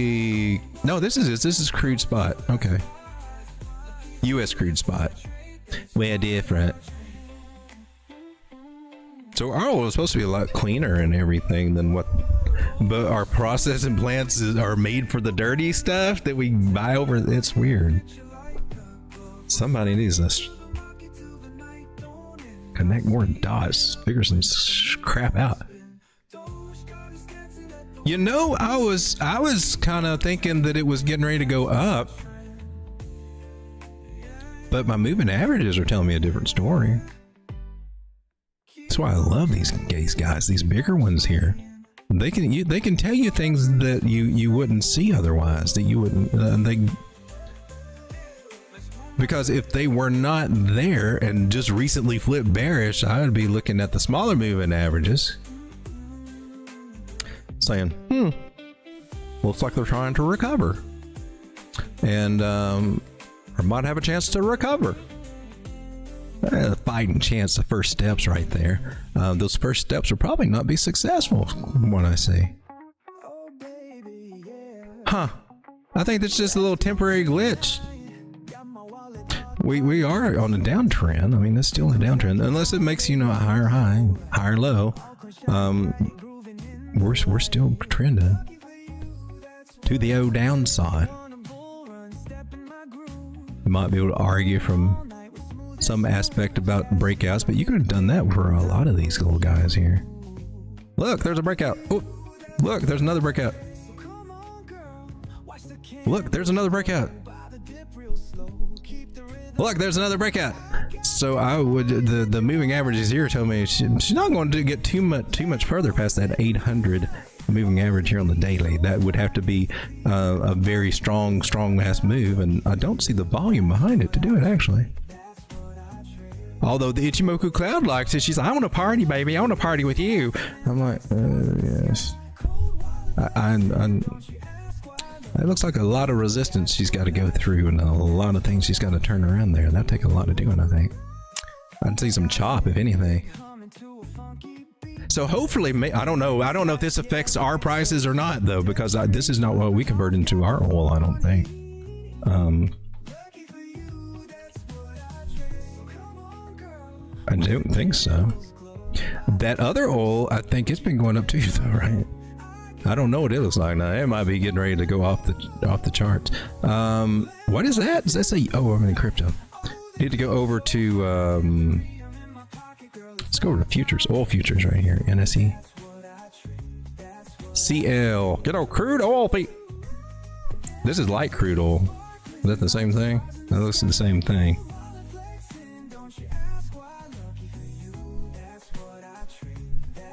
crude spot. Okay. US crude spot. Way different. So our oil is supposed to be a lot cleaner and everything than what, but our processing plants are made for the dirty stuff that we buy over. It's weird. Somebody needs to connect more dots, figure some crap out. You know, I was kind of thinking that it was getting ready to go up, but my moving averages are telling me a different story. That's why I love these guys, these bigger ones here. They can tell you things that you wouldn't see otherwise, that you wouldn't. Because if they were not there and just recently flipped bearish, I would be looking at the smaller moving averages, saying, looks like they're trying to recover, and or might have a chance to recover. Fighting chance, the first steps right there. Those first steps will probably not be successful, from what I say. I think that's just a little temporary glitch. We are on a downtrend. I mean, it's still a downtrend, unless it makes, a higher high, higher low. We're still trending to the old downside. You might be able to argue from some aspect about breakouts, but you could have done that for a lot of these little guys here. Look, there's a breakout. Oh, look, there's another breakout. Look, there's another breakout. Look, there's another breakout. So I would, the moving averages here tell me she's not going to get too much further past that 800 moving average here on the daily. That would have to be a very strong ass move, and I don't see the volume behind it to do it actually. Although the Ichimoku Cloud likes it, she's like, I want to party, baby. I want to party with you. I'm like, yes. It looks like a lot of resistance she's got to go through, and a lot of things she's got to turn around there. That'd take a lot of doing, I think. I'd see some chop, if anything. So hopefully, I don't know if this affects our prices or not, though, because this is not what we convert into our oil, I don't think. I don't think so. That other oil, I think it's been going up too, though, right? I don't know what it looks like now. It might be getting ready to go off the charts. What is that? Does that say? Oh, I'm in crypto. Need to go over to. Let's go over to futures, oil futures right here. NSE. CL. Get on crude oil. This is light crude oil. Is that the same thing? That looks the same thing.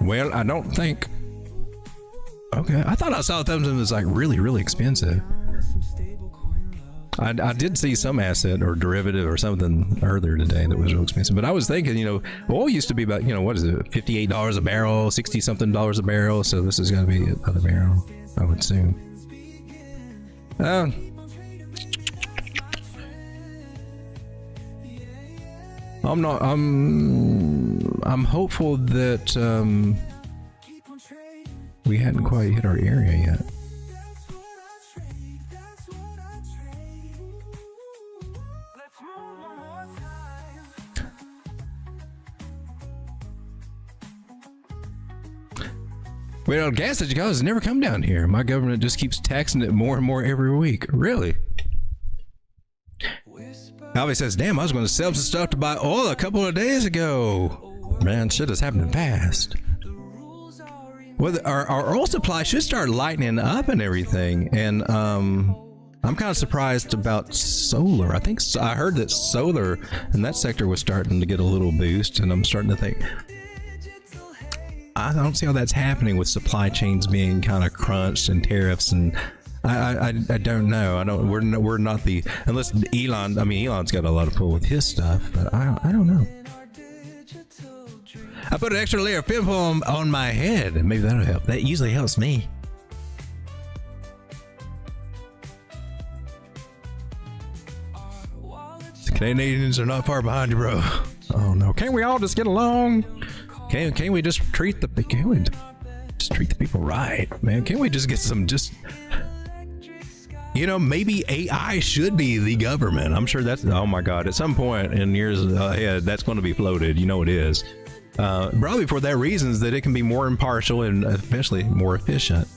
Well, I don't think. Okay, I thought I saw something that's like really expensive. I did see some asset or derivative or something earlier today that was real expensive, but I was thinking, you know, oil used to be about, you know, what is it, $58 a barrel, 60 something dollars a barrel, so this is going to be another barrel, I would assume. I'm hopeful that we hadn't quite hit our area yet. Well, gas that you got has never come down here. My government just keeps taxing it more and more every week. Really? Alvy says, damn, I was going to sell some stuff to buy oil a couple of days ago. Man, shit is happening fast. Well, our oil supply should start lightening up and everything. And I'm kind of surprised about solar. I heard that solar in that sector was starting to get a little boost. And I'm starting to think, I don't see how that's happening with supply chains being kind of crunched and tariffs, and I don't know. We're not the, unless Elon. I mean, Elon's got a lot of pull with his stuff, but I don't know. I put an extra layer of film on my head, and maybe that'll help. That usually helps me. The Canadians are not far behind you, bro. Oh no! Can't we all just get along? Can we just treat the people right, man? Can't we just get some you know, maybe AI should be the government. I'm sure that's, oh my God, at some point in years ahead, that's going to be floated. You know it is. Probably for that reasons that it can be more impartial and eventually more efficient.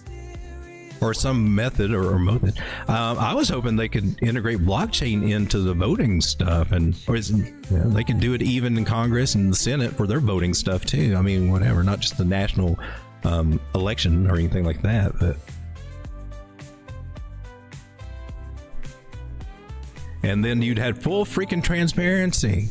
Or some method or method. I was hoping they could integrate blockchain into the voting stuff, and they could do it even in Congress and the Senate for their voting stuff too. I mean, whatever, not just the national election or anything like that. But and then you'd have full freaking transparency.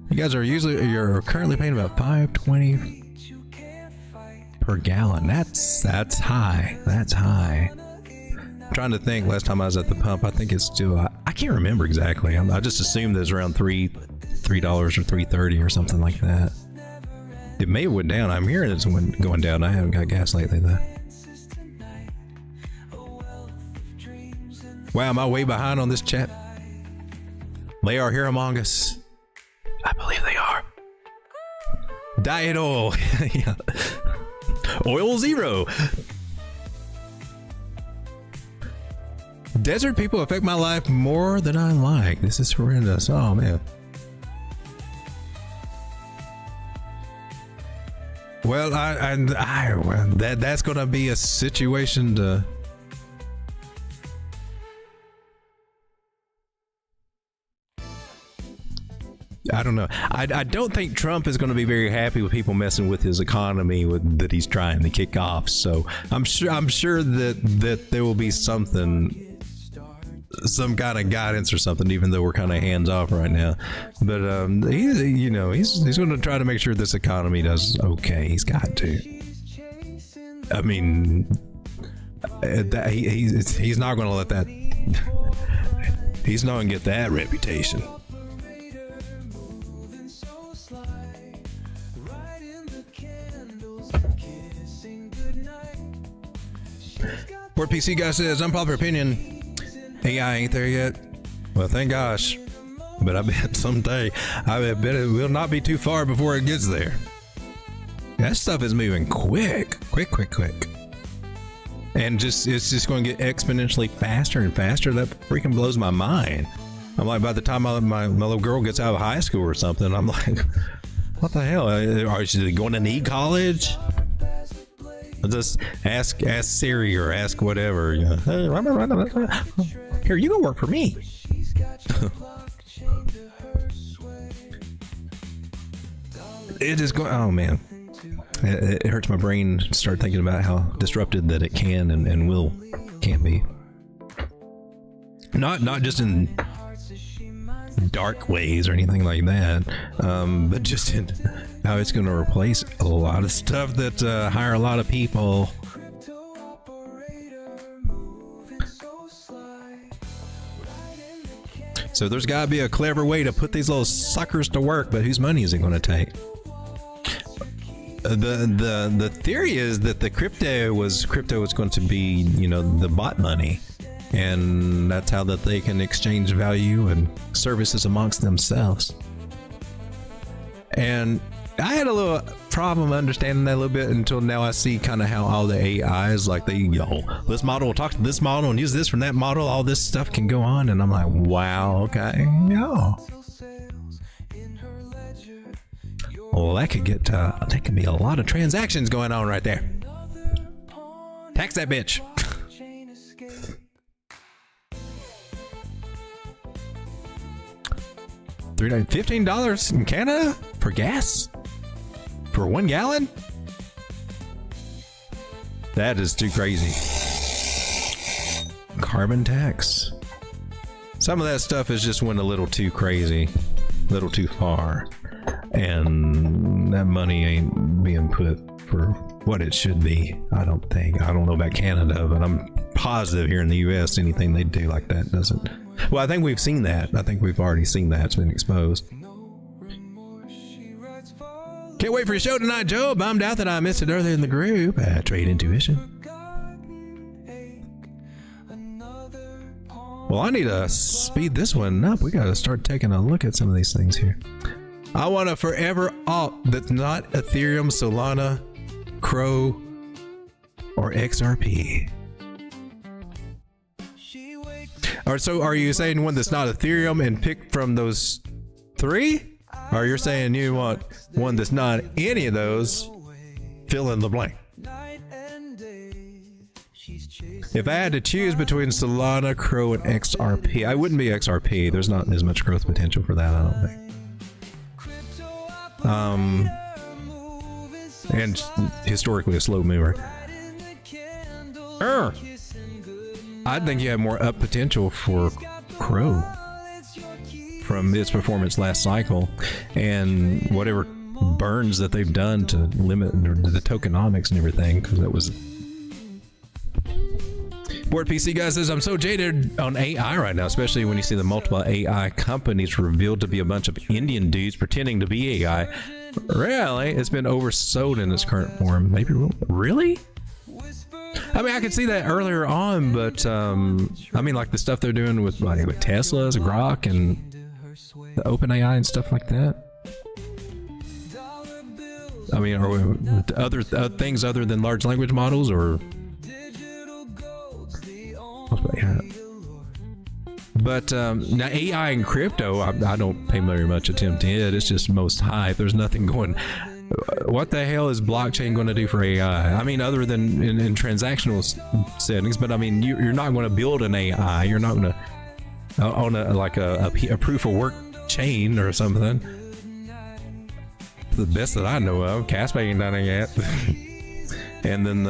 You guys you're currently paying about $5.20 per gallon. That's high. That's high. I'm trying to think. Last time I was at the pump, I think it's still. I can't remember exactly. I just assumed it was around $3 or $3.30 or something like that. It may have went down. I'm hearing it's going down. I haven't got gas lately though. Wow, am I way behind on this chat? They are here among us. I believe they are. Diet oil. Yeah. Oil zero. Desert people affect my life more than I like. This is horrendous. Oh man. Well, that's gonna be a situation to. I don't know. I don't think Trump is going to be very happy with people messing with his economy that he's trying to kick off. So I'm sure that there will be some kind of guidance or something, even though we're kind of hands off right now. But he's going to try to make sure this economy does okay. He's got to. I mean, he's not going to let that. He's not going to get that reputation. Port PC guy says, unpopular opinion, AI ain't there yet. Well, thank gosh. But I bet someday, I bet it will not be too far before it gets there. That stuff is moving quick. And it's just going to get exponentially faster and faster. That freaking blows my mind. I'm like, by the time my little girl gets out of high school or something, I'm like, what the hell? Are she going to need college? I'll just ask Siri or ask whatever. You know, hey, here, you go work for me. It is going. Oh man, it hurts my brain to start thinking about how disrupted that it can and can be. Not just in dark ways or anything like that, but just in how it's going to replace a lot of stuff that hire a lot of people. So there's got to be a clever way to put these little suckers to work, but whose money is it going to take? The theory is that the crypto was going to be, the bot money, and that's how that they can exchange value and services amongst themselves. And I had a little problem understanding that a little bit until now. I see kind of how all the AIs, like this model will talk to this model and use this from that model. All this stuff can go on, and I'm like, wow, okay, yeah. Well, that could be a lot of transactions going on right there. Tax that bitch. $15 in Canada for gas for 1 gallon. That is too crazy. Carbon tax. Some of that stuff is just went a little too crazy, a little too far. And that money ain't being put for what it should be. I don't know about Canada, but I'm positive here in the US anything they do like that doesn't. Well, I think we've seen that. I think we've already seen that. It's been exposed. Can't wait for your show tonight, Joe. Bummed out that I missed it earlier in the group. Trade Intuition. Well, I need to speed this one up. We got to start taking a look at some of these things here. I want a forever alt that's not Ethereum, Solana, Crow, or XRP. Or so are you saying one that's not Ethereum and pick from those three? Or you're saying you want one that's not any of those, fill in the blank? If I had to choose between Solana, Crow, and XRP, I wouldn't be XRP. There's not as much growth potential for that, I don't think. And historically a slow mover. I think you have more up potential for Crow from its performance last cycle and whatever burns that they've done to limit the tokenomics and everything, because that was. Board PC guy says, I'm so jaded on AI right now, especially when you see the multiple AI companies revealed to be a bunch of Indian dudes pretending to be AI. Really? It's been oversold in its current form. Maybe really? I mean, I could see that earlier on, but I mean, like the stuff they're doing with Tesla's, Grok, and the OpenAI and stuff like that. I mean, are other things other than large language models, or? But now AI and crypto, I don't pay very much attention to it. It's just most hype. There's nothing going. What the hell is blockchain going to do for AI? I mean, other than in transactional settings, but I mean, you're not going to build an AI. You're not going to on a proof of work chain or something. the best that I know of. Casper ain't done it yet. And then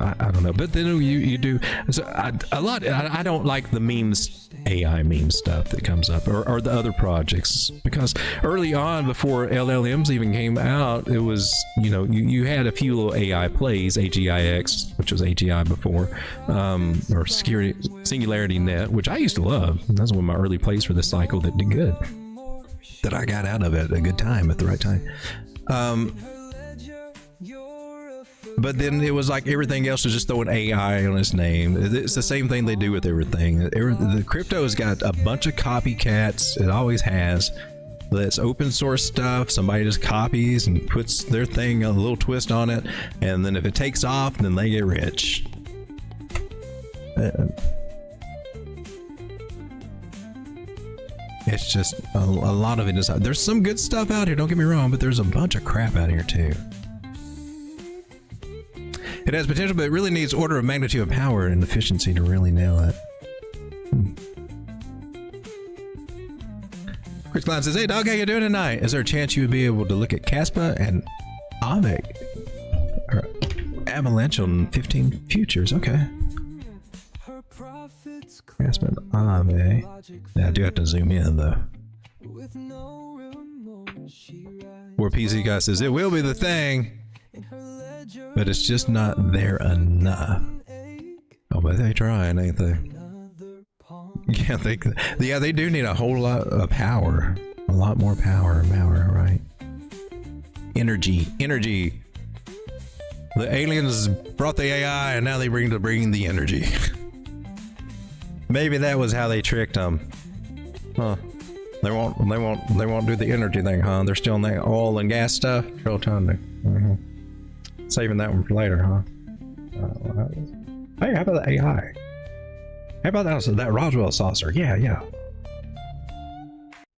I don't know, but then you do so a lot. I don't like the memes, AI meme stuff that comes up, or the other projects, because early on, before LLMs even came out, it was, you know, you had a few little AI plays, AGIX, which was AGI before, or Singularity Net, which I used to love. That's one of my early plays for this cycle that did good, that I got out of it a good time at the right time. But then it was like everything else was just throwing AI on its name. It's the same thing they do with everything. The crypto has got a bunch of copycats. It always has. That's open source stuff. Somebody just copies and puts their thing, a little twist on it. And then if it takes off, then they get rich. It's just a lot of it is. There's some good stuff out here, don't get me wrong, but there's a bunch of crap out here too. It has potential, but it really needs order of magnitude of power and efficiency to really nail it. Chris Klein says, "Hey dog, how you doing tonight? Is there a chance you would be able to look at Caspa and Aave or Avalanche on 15 futures?" Okay. Caspa and Aave. Yeah, I do have to zoom in though. Where PC guy says, "It will be the thing, but it's just not there enough." Oh, but they trying, ain't they? Yeah, they do need a whole lot of power. A lot more power, right? Energy. The aliens brought the AI, and now they bring the energy. Maybe that was how they tricked them. Huh? They won't do the energy thing, huh? They're still in that oil and gas stuff. Real time. Saving that one for later, huh? Hey, how about the AI? How about that Roswell saucer? Yeah.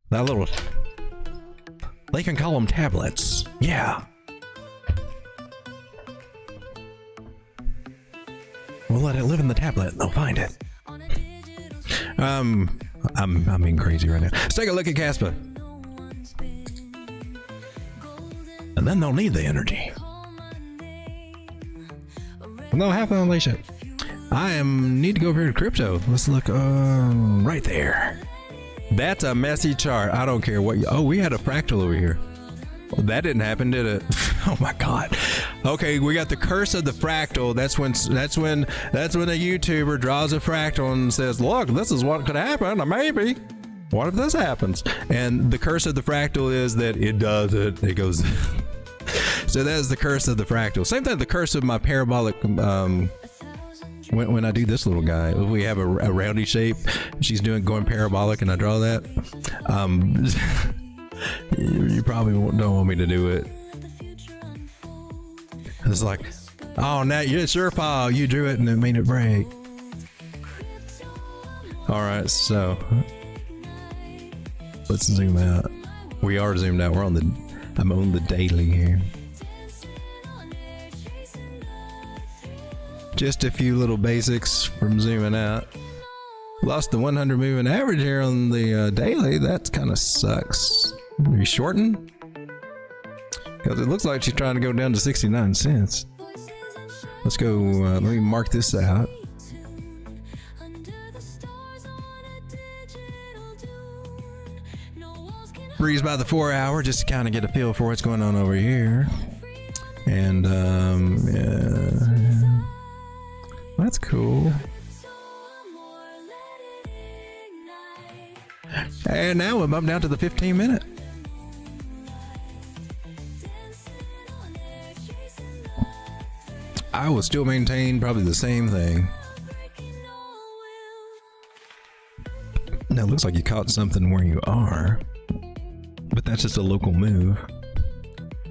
That little... They can call them tablets. Yeah. We'll let it live in the tablet. They'll find it. I'm being crazy right now. Let's take a look at Caspa. And then they'll need the energy. No, half on late ship. I need to go over here to crypto. Let's look right there. That's a messy chart. I don't care what oh, we had a fractal over here. Well, that didn't happen, did it? Oh my god. Okay, we got the curse of the fractal. That's when a YouTuber draws a fractal and says, "Look, this is what could happen, or maybe. What if this happens?" And the curse of the fractal is that it does it. It goes So that is the curse of the fractal. Same thing, the curse of my parabolic, when I do this little guy, if we have a roundy shape, she's going parabolic and I draw that, you probably don't want me to do it. It's like, oh, now it's your fault, you drew it and it made it break. Alright, so let's zoom out. We are zoomed out. I'm on the daily here. Just a few little basics from zooming out. Lost the 100 moving average here on the daily. That kind of sucks. Are you shorting? Because it looks like she's trying to go down to 69 cents. Let's go, let me mark this out. Breeze by the 4 hour just to kind of get a feel for what's going on over here. And yeah. That's cool. And now I'm up down to the 15 minute. I will still maintain probably the same thing. Now it looks like you caught something where you are, but that's just a local move.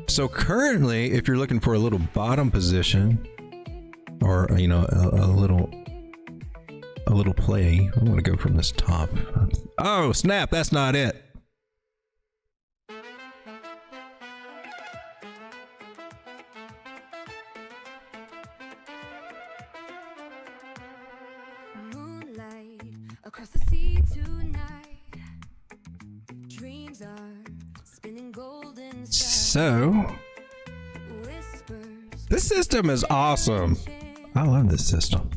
So currently, if you're looking for a little bottom position, or you know, a little play, I'm gonna go from this top. Oh snap! That's not it. Moonlight across the sea tonight. Dreams are spinning golden. So this system is awesome. I love this system.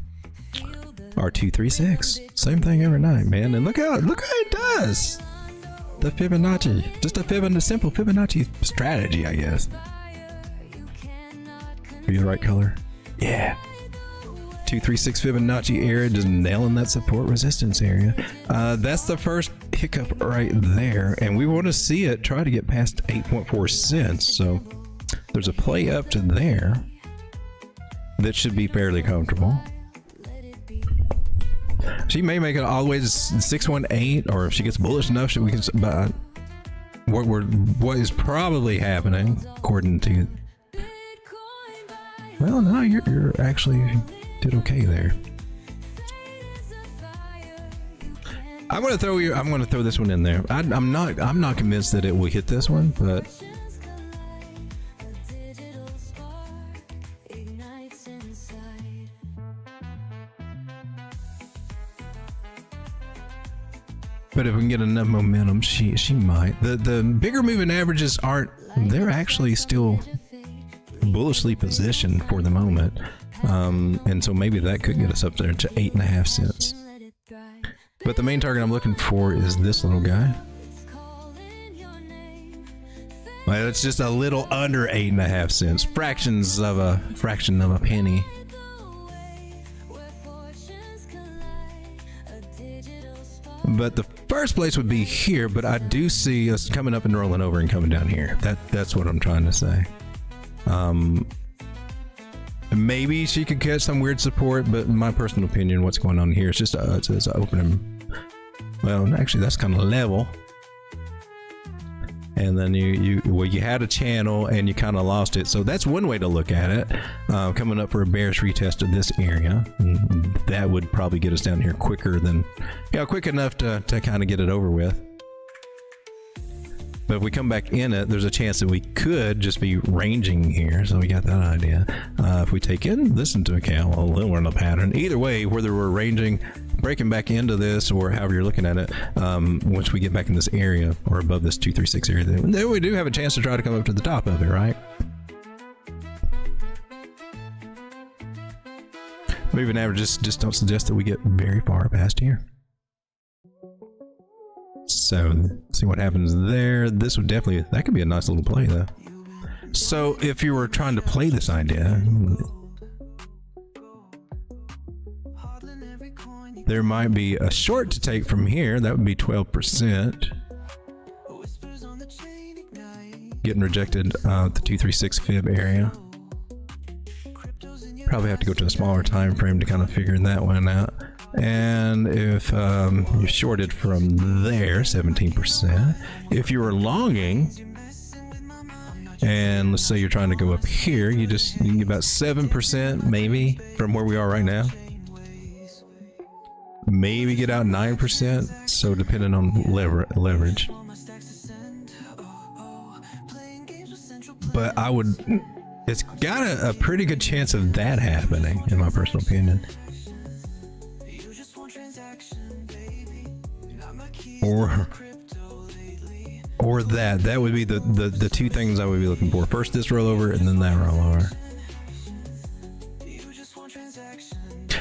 R236, same thing every night, man. And look how it does. The Fibonacci, just a simple Fibonacci strategy, I guess. Are you the right color? Yeah. 236 Fibonacci area, just nailing that support resistance area. That's the first hiccup right there, and we want to see it try to get past 8.4 cents. So there's a play up to there that should be fairly comfortable. She may make it all the way to 618, or if she gets bullish enough, we can. But what is probably happening, according to. Well, no, you're actually did okay there. I'm gonna throw this one in there. I'm not convinced that it will hit this one, but. But if we can get enough momentum, she might. The bigger moving averages they're actually still bullishly positioned for the moment. And so maybe that could get us up there to 8.5 cents. But the main target I'm looking for is this little guy. Well, it's just a little under 8.5 cents. Fraction of a penny. But the first place would be here, but I do see us coming up and rolling over and coming down here. That's what I'm trying to say. Maybe she could catch some weird support, but in my personal opinion, what's going on here is just it's an opening. Well, actually, that's kind of level. And then you had a channel and you kind of lost it. So that's one way to look at it. Coming up for a bearish retest of this area, and that would probably get us down here quicker than, quick enough to kind of get it over with. But if we come back in it, there's a chance that we could just be ranging here. So we got that idea. If we take this into account, we'll learn the pattern. Either way, whether we're ranging, breaking back into this, or however you're looking at it, once we get back in this area or above this 236 area, then we do have a chance to try to come up to the top of it, right? Moving averages just don't suggest that we get very far past here. So see what happens there. This would definitely, that could be a nice little play though. So if you were trying to play this idea, there might be a short to take from here. That would be 12%. Getting rejected at the 236 fib area. Probably have to go to a smaller time frame to kind of figure that one out. And if you shorted from there, 17%. If you were longing, and let's say you're trying to go up here, you get about 7% maybe from where we are right now. Maybe get out 9%. So depending on leverage. But it's got a pretty good chance of that happening, in my personal opinion. Or that would be the two things I would be looking for. First this rollover and then that rollover.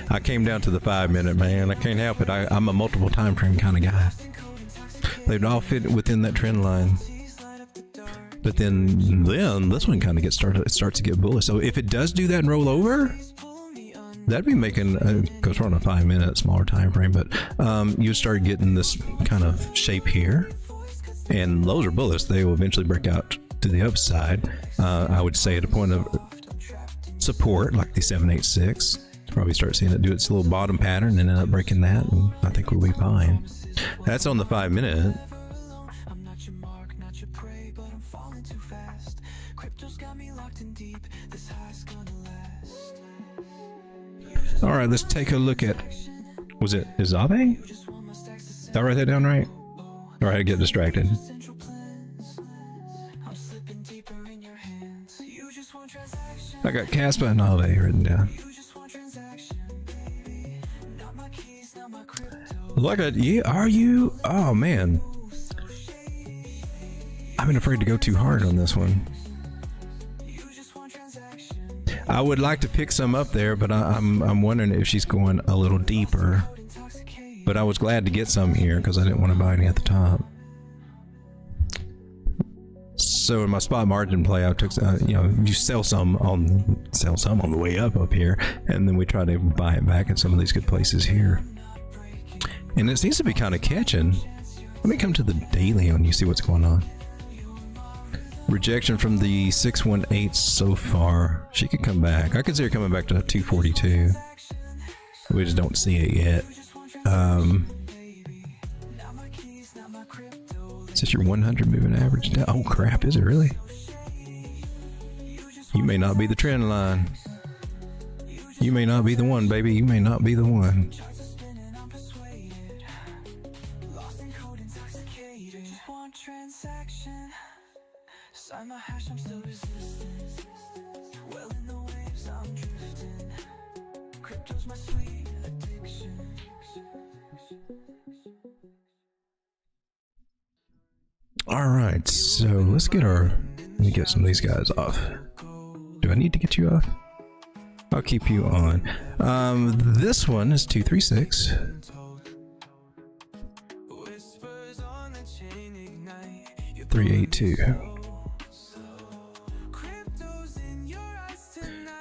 I came down to the 5 minute, man. I can't help it. I'm a multiple time frame kind of guy. They'd all fit within that trend line. But then this one kind of gets started. It starts to get bullish. So if it does do that and roll over, that'd be making, because we're on a 5 minute smaller time frame, but you start getting this kind of shape here, and those are bullish. They will eventually break out to the upside. I would say at a point of support like the 786, probably start seeing it do its little bottom pattern and end up breaking that, and I think we'll be fine. That's on the 5 minute. All right, let's take a look at, was it Izabe? Did I write that down right? All right, I get distracted. I got Caspa and Ave written down. Look at you, are you? Oh man. I've been afraid to go too hard on this one. I would like to pick some up there, but I'm wondering if she's going a little deeper. But I was glad to get some here because I didn't want to buy any at the top. So in my spot margin play, I took, you know, you sell some on the way up here, and then we try to buy it back at some of these good places here. And it seems to be kind of catching. Let me come to the daily and you see what's going on. Rejection from the 618 so far. She could come back. I could see her coming back to 242. We just don't see it yet. Is this your 100 moving average? Oh crap, is it really? You may not be the trend line. You may not be the one, baby. You may not be the one. All right, so let's get let me get some of these guys off. Do I need to get you off? I'll keep you on. This one is 236. 382.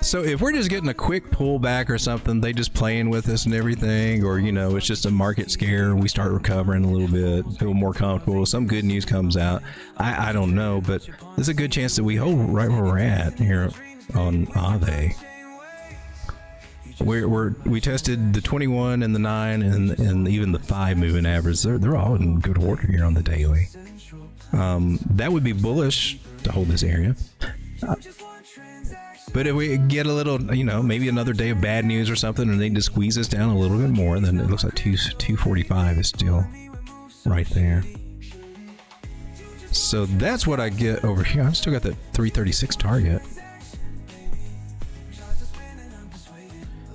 So if we're just getting a quick pullback or something, they just playing with us and everything, or you know, it's just a market scare, we start recovering a little bit, feel more comfortable, some good news comes out. I don't know, but there's a good chance that we hold right where we're at here on Aave. We tested the 21 and the 9 and even the 5 moving average. They're all in good order here on the daily. That would be bullish to hold this area. But if we get a little, you know, maybe another day of bad news or something, and they just squeeze us down a little bit more, then it looks like 245 is still right there. So that's what I get over here. I've still got that 336 target.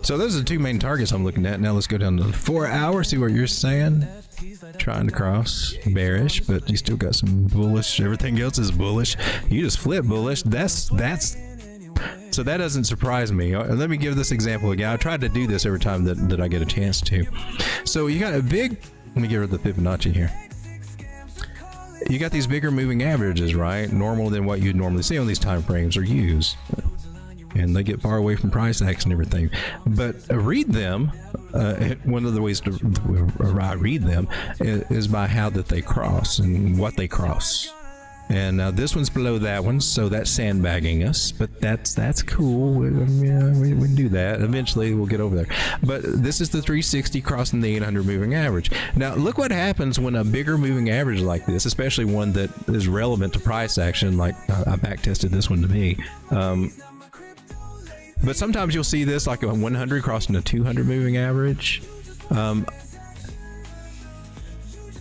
So those are the two main targets I'm looking at. Now let's go down to the 4 hour, see what you're saying. Trying to cross bearish, but you still got some bullish. Everything else is bullish. You just flip bullish. So that doesn't surprise me. Let me give this example again. I tried to do this every time that I get a chance to. So you got a big, let me get rid of the Fibonacci here. You got these bigger moving averages, right? Normal than what you'd normally see on these time frames or use. And they get far away from price action and everything. But read them, one of the ways to read them is by how that they cross and what they cross. And this one's below that one, so that's sandbagging us, but that's cool. Yeah, we can do that. Eventually we'll get over there. But this is the 360 crossing the 800 moving average. Now look what happens when a bigger moving average like this, especially one that is relevant to price action, like I back tested this one to me. But sometimes you'll see this like a 100 crossing a 200 moving average.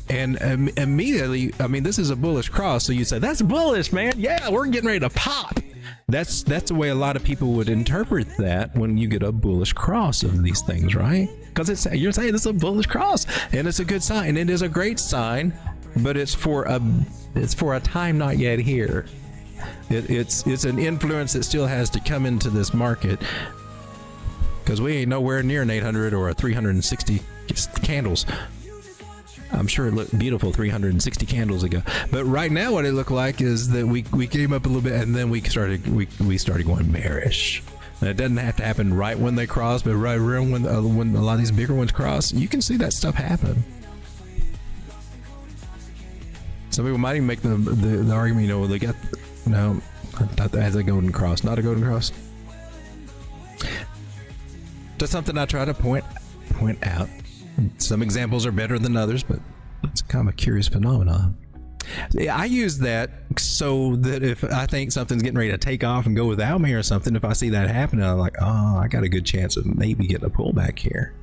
And immediately, I mean, this is a bullish cross, so you say, that's bullish, man. Yeah, we're getting ready to pop. That's the way a lot of people would interpret that when you get a bullish cross of these things, right? Because you're saying this is a bullish cross, and it's a good sign. It is a great sign, but it's for a time not yet here. It's an influence that still has to come into this market, because we ain't nowhere near an 800 or a 360 candles. I'm sure it looked beautiful 360 candles ago, but right now what it looked like is that we came up a little bit and then we started going bearish. And it doesn't have to happen right when they cross, but right around when a lot of these bigger ones cross, you can see that stuff happen. Some people might even make the argument, you know, they got no, that's a golden cross, not a golden cross. That's something I try to point out. Some examples are better than others, but it's kind of a curious phenomenon. I use that so that if I think something's getting ready to take off and go without me or something, if I see that happening, I'm like, oh, I got a good chance of maybe getting a pullback here.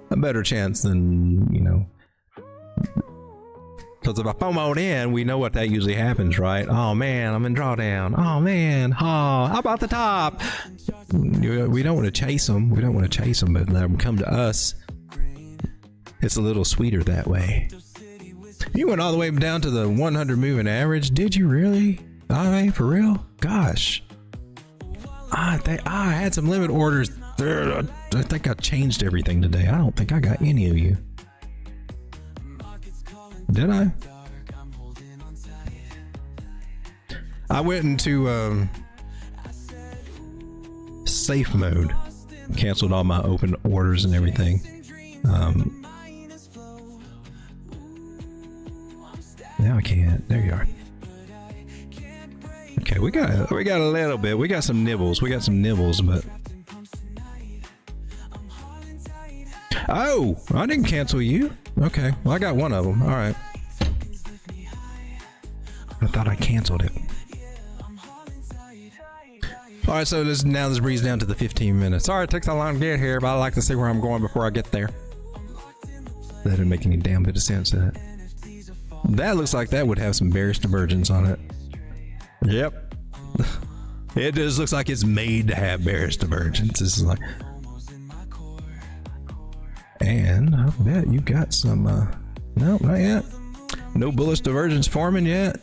A better chance than, you know, because if I FOMO'd in, we know what that usually happens, right? Oh man, I'm in drawdown. Oh man, how about the top? We don't want to chase them. We don't want to chase them, but let them come to us. It's a little sweeter that way. You went all the way down to the 100 moving average. Did you really? All right, for real? Gosh. I had some limit orders. I think I changed everything today. I don't think I got any of you. Did I? I went into safe mode, canceled all my open orders and everything. Now I can't. There you are. Okay, we got a little bit. We got some nibbles. But oh, I didn't cancel you. Okay, well I got one of them. All right. I thought I canceled it. All right, so now this breeze down to the 15 minutes. Sorry, it takes so long to get here, but I like to see where I'm going before I get there. That didn't make any damn bit of sense. That looks like that would have some bearish divergence on it. Yep. It just looks like it's made to have bearish divergence. This is like, and I bet you got some. No, not yet. No bullish divergence forming yet.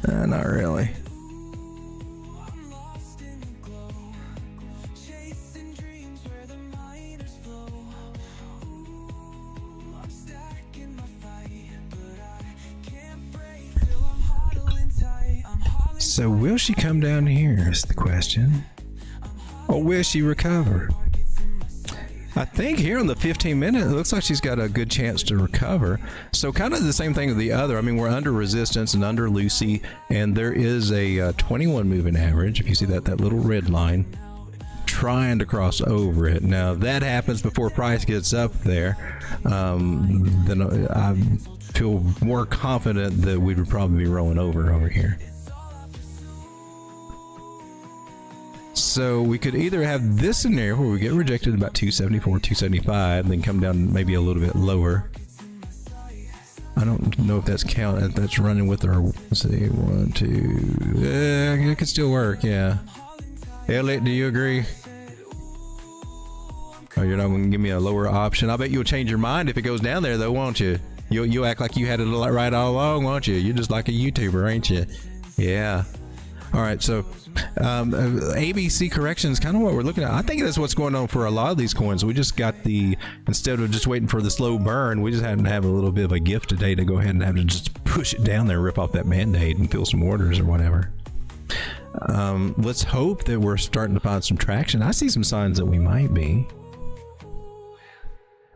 Not really. So will she come down here is the question. Or will she recover? I think here on the 15 minute, it looks like she's got a good chance to recover. So kind of the same thing with the other. I mean, we're under resistance and under Lucy, and there is a 21 moving average. If you see that little red line trying to cross over it. Now that happens before price gets up there. Then I feel more confident that we would probably be rolling over here. So we could either have this scenario where we get rejected at about 274, 275, then come down maybe a little bit lower. I don't know if that's running with our, let's see, 1, 2, it could still work, yeah. Elliot, do you agree? Oh, you're not going to give me a lower option? I bet you'll change your mind if it goes down there though, won't you? You'll act like you had it right all along, won't you? You're just like a YouTuber, ain't you? Yeah. All right, so ABC correction is kind of what we're looking at. I think that's what's going on for a lot of these coins. We just got instead of just waiting for the slow burn, we just had to have a little bit of a gift today to go ahead and have to just push it down there, rip off that Band-Aid and fill some orders or whatever. Let's hope that we're starting to find some traction. I see some signs that we might be.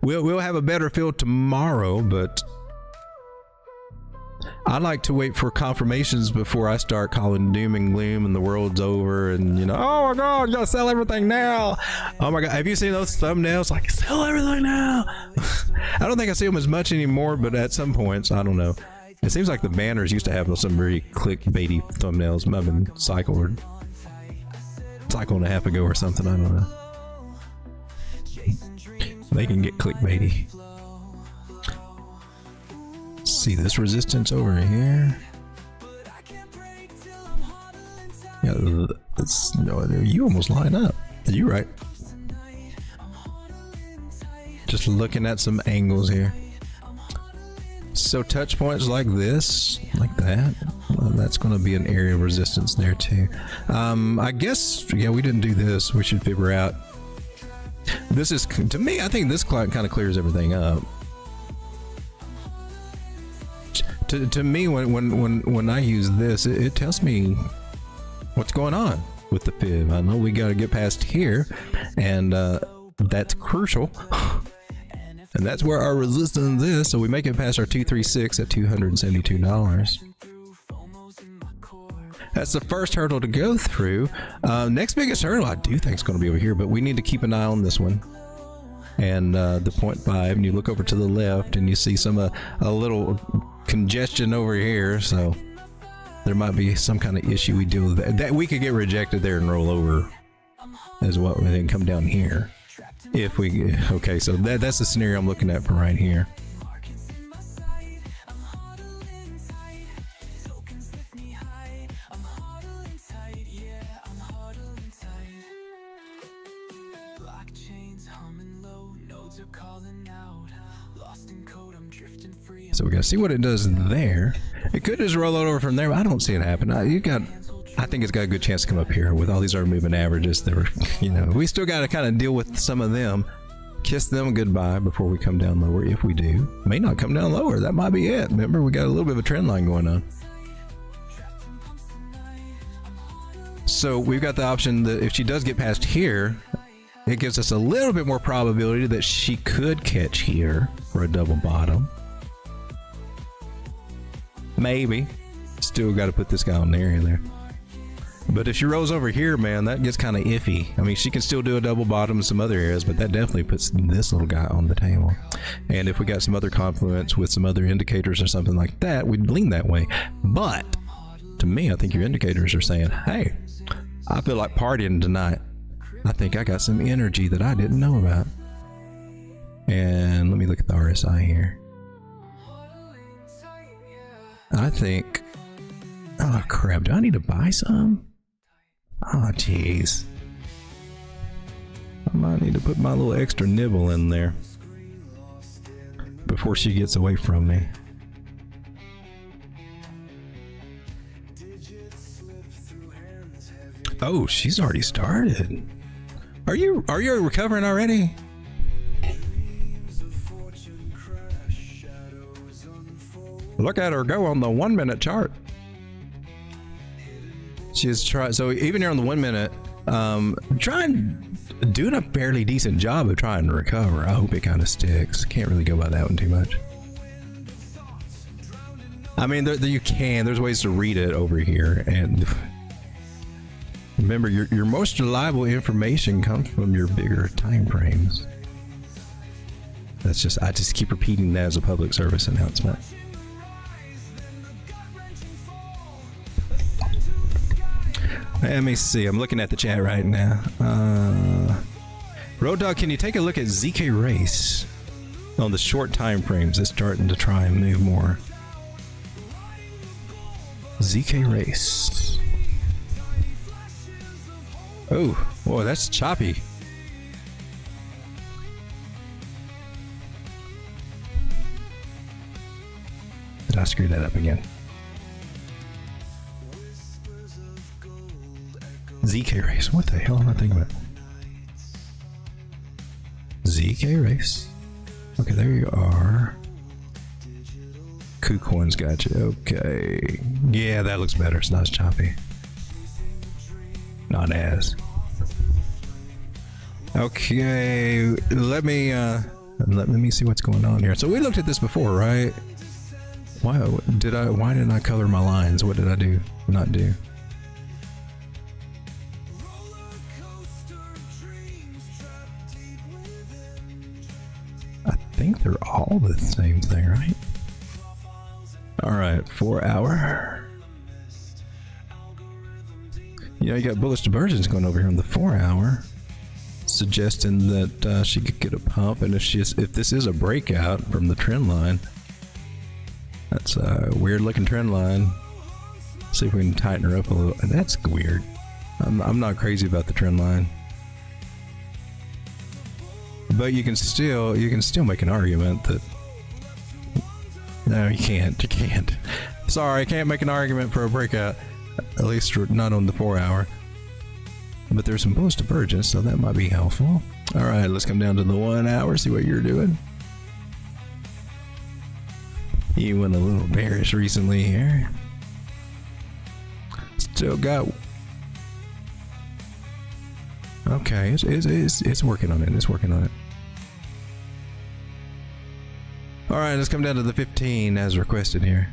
We'll have a better feel tomorrow, but I like to wait for confirmations before I start calling doom and gloom and the world's over and, oh my God, you gotta sell everything now. Oh my God, have you seen those thumbnails? Like, sell everything now. I don't think I see them as much anymore, but at some points, I don't know. It seems like the banners used to have some very clickbaity thumbnails. Might have been cycle and a half ago or something, I don't know. They can get clickbaity. See this resistance over here. Yeah, no, you almost line up. You right. Just looking at some angles here. So touch points like this, like that. That's going to be an area of resistance there too. I guess, yeah, we didn't do this. We should figure out. This is, to me, I think this kind of clears everything up. To me, when I use this, it tells me what's going on with the fib. I know we got to get past here, and that's crucial. And that's where our resistance is. So we make it past our 236 at $272. That's the first hurdle to go through. Next biggest hurdle, I do think is going to be over here, but we need to keep an eye on this one. And the 0.5, and you look over to the left, and you see a little congestion over here, so there might be some kind of issue we deal with that we could get rejected there and roll over as well, and then come down here if we. Okay, so that's the scenario I'm looking at for right here. So we gotta see what it does there. It could just roll over from there, but I don't see it happen. I think it's got a good chance to come up here with all these other moving averages that were, we still got to kind of deal with some of them. Kiss them goodbye before we come down lower. If we do, may not come down lower. That might be it. Remember, we got a little bit of a trend line going on. So we've got the option that if she does get past here, it gives us a little bit more probability that she could catch here for a double bottom. Maybe. Still got to put this guy on the area there. But if she rolls over here, man, that gets kind of iffy. I mean, she can still do a double bottom in some other areas, but that definitely puts this little guy on the table. And if we got some other confluence with some other indicators or something like that, we'd lean that way. But to me, I think your indicators are saying, hey, I feel like partying tonight. I think I got some energy that I didn't know about. And let me look at the RSI here. I think, oh crap, do I need to buy some? Oh jeez. I might need to put my little extra nibble in there before she gets away from me. Oh, she's already started. Are you recovering already? Look at her go on the 1 minute chart. She's trying. So even here on the 1 minute, doing a fairly decent job of trying to recover. I hope it kind of sticks. Can't really go by that one too much. I mean, you can. There's ways to read it over here, and remember, your most reliable information comes from your bigger time frames. I just keep repeating that as a public service announcement. Let me see. I'm looking at the chat right now. Road Dog, can you take a look at ZK Race on the short time frames? It's starting to try and move more. ZK Race. Oh, boy, that's choppy. Did I screw that up again? ZK Race. What the hell am I thinking about? ZK Race. Okay, there you are. KuCoin's got you. Okay. Yeah, that looks better. It's not as choppy. Not as. Okay, let me see what's going on here. So we looked at this before, right? Why didn't I color my lines? What did I do? Not do? I think they're all the same thing, right? All right, 4 hour. You got bullish divergence going over here on the 4 hour, suggesting that she could get a pump, and if this is a breakout from the trend line, that's a weird looking trend line. See if we can tighten her up a little. That's weird. I'm not crazy about the trend line, but you can still make an argument that no, you can't. Sorry, I can't make an argument for a breakout. At least not on the 4 hour. But there's some bullish divergence, so that might be helpful. All right, let's come down to the 1 hour, see what you're doing. You went a little bearish recently here. Still got. Okay, it's working on it. It's working on it. All right, let's come down to the 15 as requested here.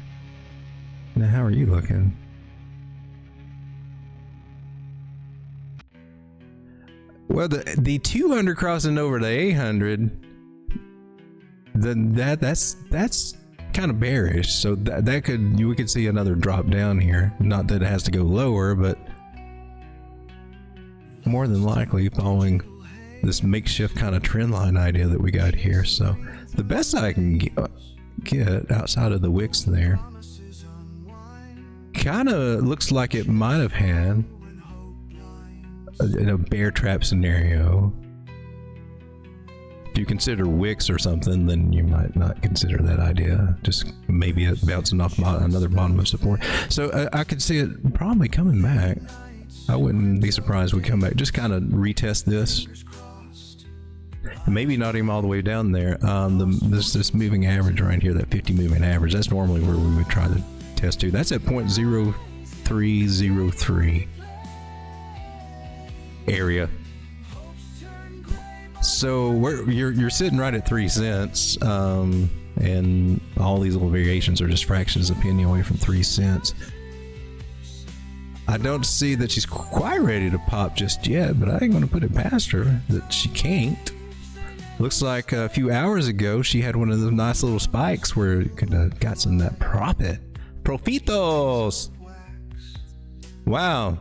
Now, how are you looking? Well, the 200 crossing over to 800, then that's kind of bearish. So we could see another drop down here. Not that it has to go lower, but more than likely following this makeshift kind of trend line idea that we got here. So the best I can get outside of the wicks there kind of looks like it might have had in a bear trap scenario If you consider wicks or something, then you might not consider that idea. Just maybe it bouncing off another bottom of support. So I could see it probably coming back. I wouldn't be surprised if we come back. Just kind of retest this. Maybe not even all the way down there. This moving average right here, that 50 moving average, that's normally where we would try to test to. That's at 0.0303 area. So you're sitting right at 3 cents, and all these little variations are just fractions of a penny away from 3 cents. I don't see that she's quite ready to pop just yet, but I ain't going to put it past her that she can't. Looks like a few hours ago she had one of those nice little spikes where you could have got some of that profit. Profitos! Wow.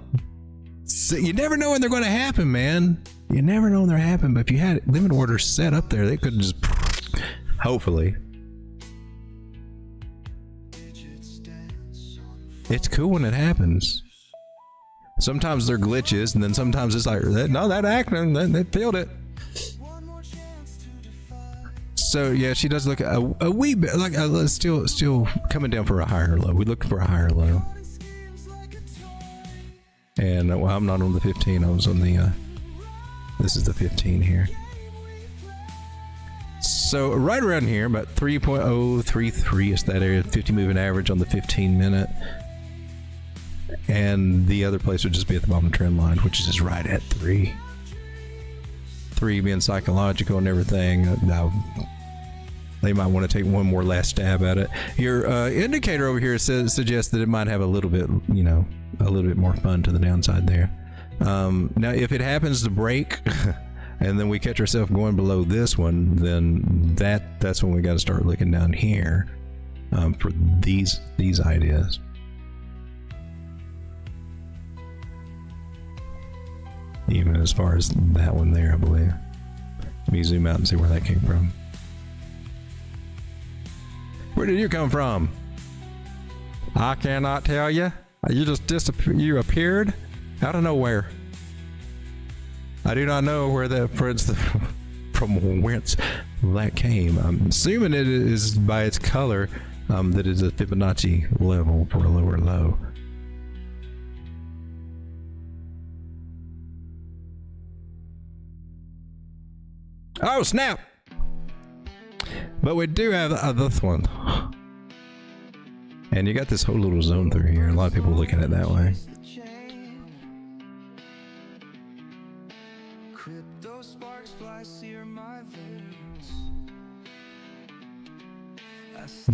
So you never know when they're going to happen, man. You never know when they're happening, but if you had limit orders set up there, they could just, hopefully. It's cool when it happens. Sometimes they're glitches, and then sometimes it's like, no, that acting, they filled it. So yeah, she does look a wee bit like still coming down for a higher low. We looked for a higher low, and well, I'm not on the 15. I was on the. This is the 15 here. So right around here, about 3.033 is that area. 50 moving average on the 15 minute, and the other place would just be at the bottom of the trend line, which is just right at 3. 3 being psychological and everything. Now they might want to take one more last stab at it. Your indicator over here suggests that it might have a little bit, a little bit more fun to the downside there. Now, if it happens to break, and then we catch ourselves going below this one, then that's when we got to start looking down here for these ideas. Even as far as that one there, I believe. Let me zoom out and see where that came from. Where did you come from? I cannot tell you. You just disappeared. You appeared out of nowhere. I do not know where that from whence that came. I'm assuming it is by its color that is a Fibonacci level for a lower low. Oh snap! But we do have this one. And you got this whole little zone through here. A lot of people looking at it that way.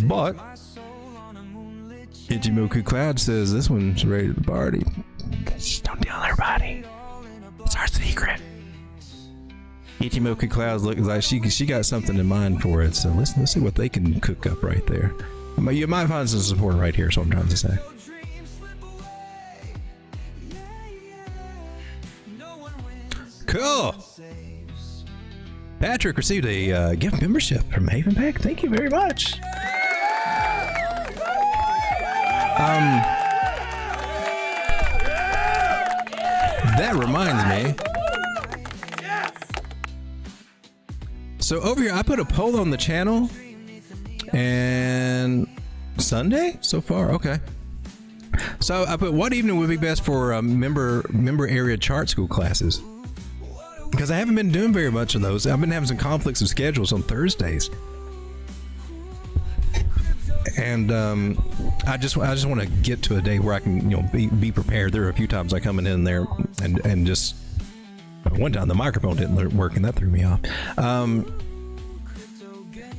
But Ichimoku Cloud says this one's ready to party. Just don't tell everybody. It's our secret. Ichimoku Clouds looks like she got something in mind for it, so let's see what they can cook up right there. You might find some support right here, is what I'm trying to say. Cool. Patrick received a gift membership from Haven Pack. Thank you very much. That reminds me. So over here, I put a poll on the channel, and Sunday so far. Okay. So I put what evening would be best for member area chart school classes, because I haven't been doing very much of those. I've been having some conflicts of schedules on Thursdays, and I just want to get to a day where I can be prepared. There are a few times I come in there and just one time the microphone didn't work and that threw me off.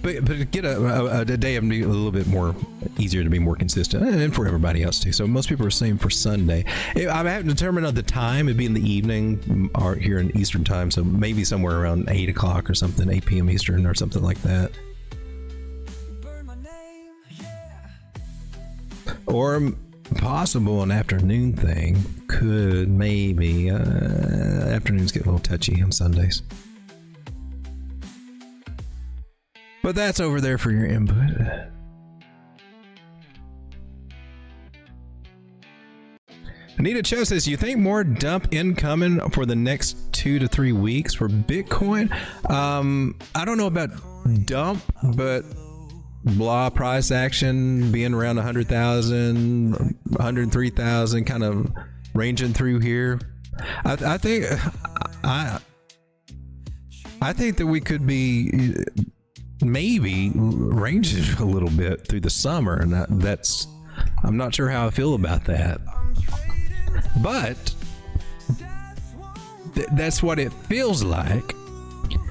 But get a day of a little bit more easier to be more consistent, and for everybody else too. So most people are saying for Sunday. I haven't determined the time. It'd be in the evening or here in Eastern time, so maybe somewhere around 8 o'clock or something, 8 p.m. Eastern or something like that. Or possible an afternoon thing. Could maybe afternoons get a little touchy on Sundays. But that's over there for your input. Anita Cho says, you think more dump incoming for the next 2 to 3 weeks for Bitcoin? I don't know about dump, but blah price action being around 100,000, 103,000, kind of ranging through here. I think that we could be maybe ranging a little bit through the summer, and that's I'm not sure how I feel about that, but that's what it feels like.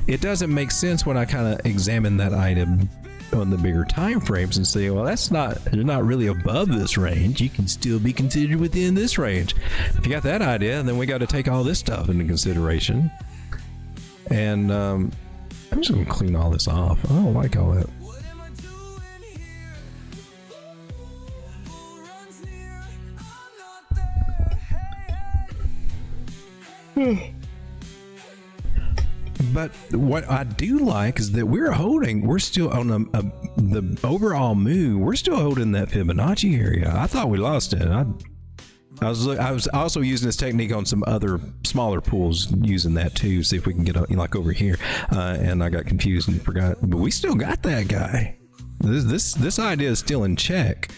It doesn't make sense when I kind of examine that item on the bigger time frames and say, well, you're not really above this range. You can still be considered within this range. If you got that idea, then we got to take all this stuff into consideration. And I'm just gonna clean all this off. I don't like all that. But what I do like is that we're still on the overall move. We're still holding that Fibonacci area. I thought we lost it. I was also using this technique on some other smaller pools, using that too, see if we can get like over here. And I got confused and forgot. But we still got that guy. This idea is still in check.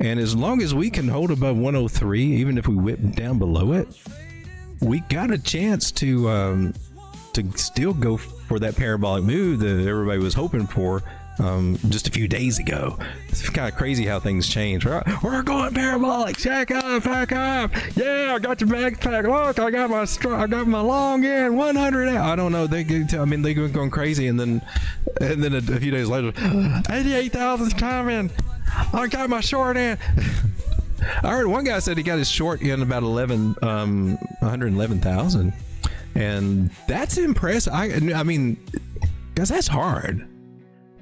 And as long as we can hold above 103, even if we whip down below it, we got a chance to still go for that parabolic move that everybody was hoping for just a few days ago. It's kind of crazy how things change. We're going parabolic. Check up, back up. Yeah, I got your backpack. Look, I got my long end 100. I don't know. They go going crazy, and then a few days later, 88,000's coming. I got my short end. I heard one guy said he got his short in about 111,000, and that's impressive. I mean, guys, that's hard.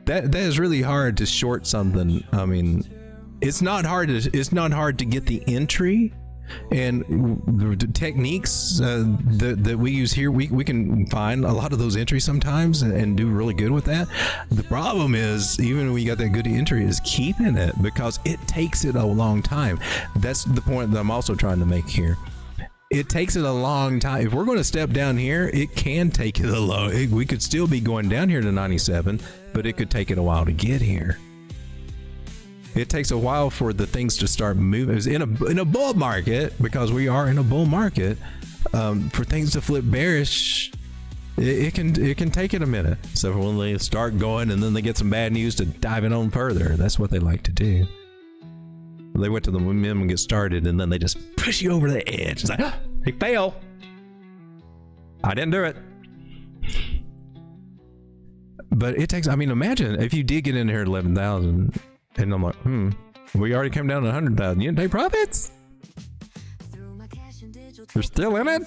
That is really hard to short something. I mean, it's not hard to get the entry, and the techniques that we use here, we can find a lot of those entries sometimes and do really good with that. The problem is, even when you got that good entry, is keeping it, because it takes it a long time. That's the point that I'm also trying to make here. It takes it a long time. If we're going to step down here, it can take it we could still be going down here to 97, but it could take it a while to get here. It takes a while for the things to start moving. In a bull market, because we are in a bull market, for things to flip bearish, it can take it a minute. So when they start going and then they get some bad news to dive it on further, that's what they like to do. They went to the minimum and get started, and then they just push you over the edge. It's like, they fail. I didn't do it. But it takes, I mean, imagine if you did get in here at 11,000, and I'm like, we already came down to 100,000. You didn't take profits? You're still in it?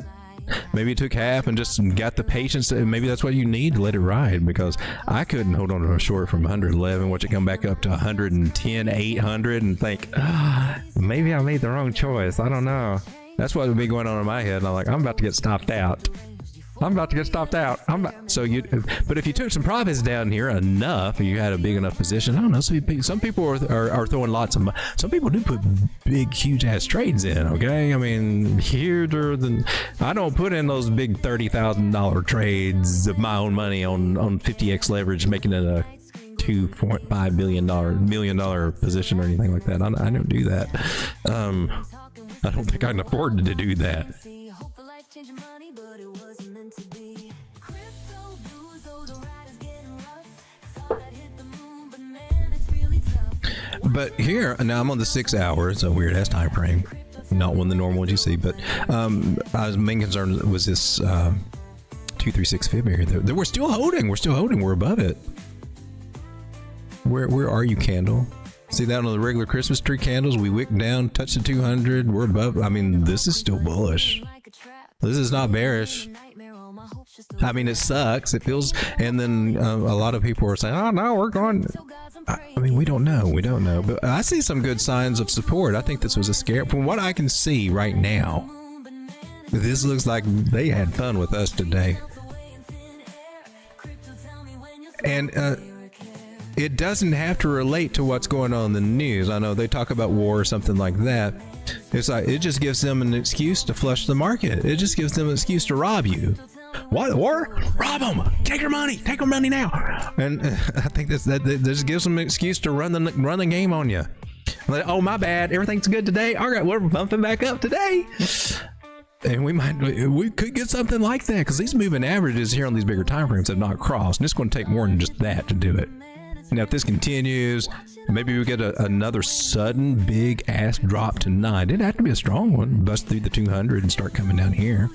Maybe you took half and just got the patience. Maybe that's what you need to let it ride, because I couldn't hold on to a short from 111, watch it come back up to 110, 800, and think, maybe I made the wrong choice. I don't know. That's what would be going on in my head. And I'm like, I'm about to get stopped out. But if you took some profits down here enough, and you had a big enough position, I don't know. Some people are throwing lots of money. Some people do put big, huge ass trades in. Okay, I mean, huger than. I don't put in those big $30,000 trades of my own money on 50x leverage, making it a $2.5 million position or anything like that. I don't do that. I don't think I can afford to do that. But here, now I'm on the 6 hours, a weird ass time frame, not one of the normal ones you see, but my main concern was this 236 fib area that we're still holding. We're above it. Where are you, candle? See that on the regular Christmas tree candles? We wick down, touch the 200, we're above. I mean, this is still bullish. This is not bearish. I mean, it sucks. It feels, and then a lot of people are saying, "Oh no, we're going." I mean, we don't know. But I see some good signs of support. I think this was a scare. From what I can see right now, this looks like they had fun with us today. And it doesn't have to relate to what's going on in the news. I know they talk about war or something like that. It's like it just gives them an excuse to flush the market. It just gives them an excuse to rob you. What? Or rob them? Take their money. Take their money now. And I think that just gives them an excuse to run the game on you. Like, oh, my bad. Everything's good today. All right, we're bumping back up today. And we could get something like that, because these moving averages here on these bigger time frames have not crossed. And it's going to take more than just that to do it. Now, if this continues, maybe we get another sudden big ass drop to 9. It'd have to be a strong one. Bust through the 200 and start coming down here.